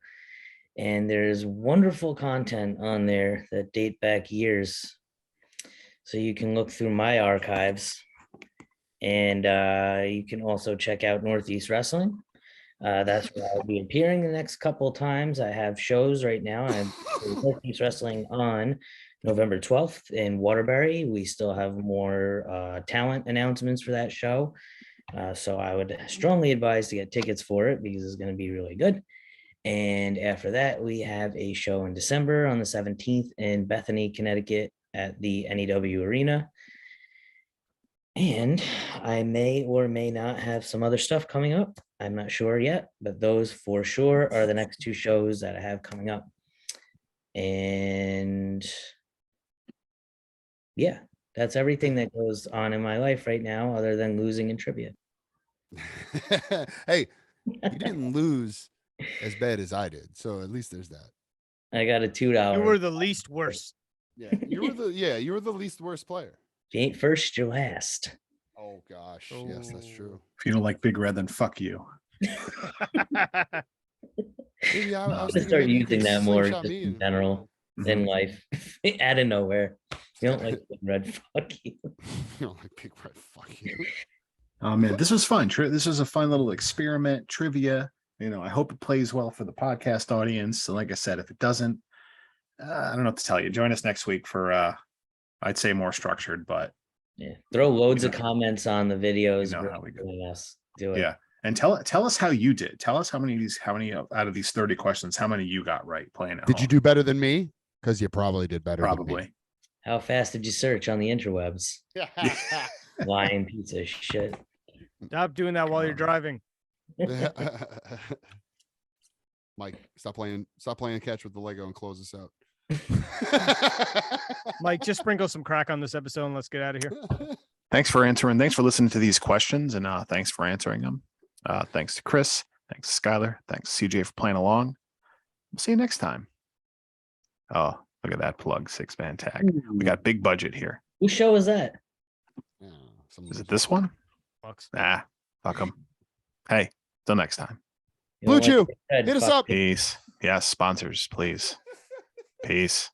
And there's wonderful content on there that date back years. So you can look through my archives. And you can also check out Northeast Wrestling. That's where I'll be appearing the next couple of times. I have shows right now. I have Northeast Wrestling on November 12th in Waterbury. We still have more talent announcements for that show. So I would strongly advise to get tickets for it because it's going to be really good. And after that, we have a show in December on the 17th in Bethany, Connecticut at the NEW Arena. And I may or may not have some other stuff coming up. I'm not sure yet, but those for sure are the next two shows that I have coming up. And yeah, that's everything that goes on in my life right now, other than losing in trivia. Hey, you didn't lose as bad as I did, so at least there's that. I got a $2. You were the least worst. Yeah, you were the least worst player. If you ain't first, you're last. Oh gosh, yes, that's true. If you don't like Big Red, then fuck you. Maybe I I'm was gonna thinking start maybe you using could that more slingshot just me in and- general in life, out of nowhere. You don't like Big Red, fuck you. You know, like Big Red, fuck you. Oh man, this was fun. This was a fun little experiment, trivia. You know, I hope it plays well for the podcast audience. So like I said, if it doesn't, I don't know what to tell you. Join us next week for I'd say more structured, but Yeah, throw loads of know- comments on the videos. you know how we go. Yes, do it. yeah. And tell us how you did. Tell us how many out of these 30 questions, how many you got right playing at Did you home? do better than me? Because you probably did better. Probably. How fast did you search on the interwebs? Than me. Lying piece of shit. Stop doing that while you're driving. Mike, stop playing catch with the Lego and close us out. Mike, just sprinkle some crack on this episode and let's get out of here. Thanks for answering. Thanks for listening to these questions, and thanks for answering them. Thanks to Chris. Thanks to Skylar. Thanks to CJ for playing along. We'll see you next time. Oh, look at that plug, 6-man tag. We got big budget here. Whose show is that? Yeah, some Is it this one? Bucks. Nah, fuck them. Hey, till next time. You don't Blue Chew, Big Red, hit us fuck up. you. Peace. Yes, sponsors, please. Peace.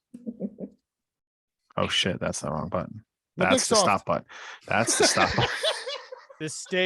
Oh shit, that's the wrong button. The That's Big the Soft. stop button. That's the stop button. This stage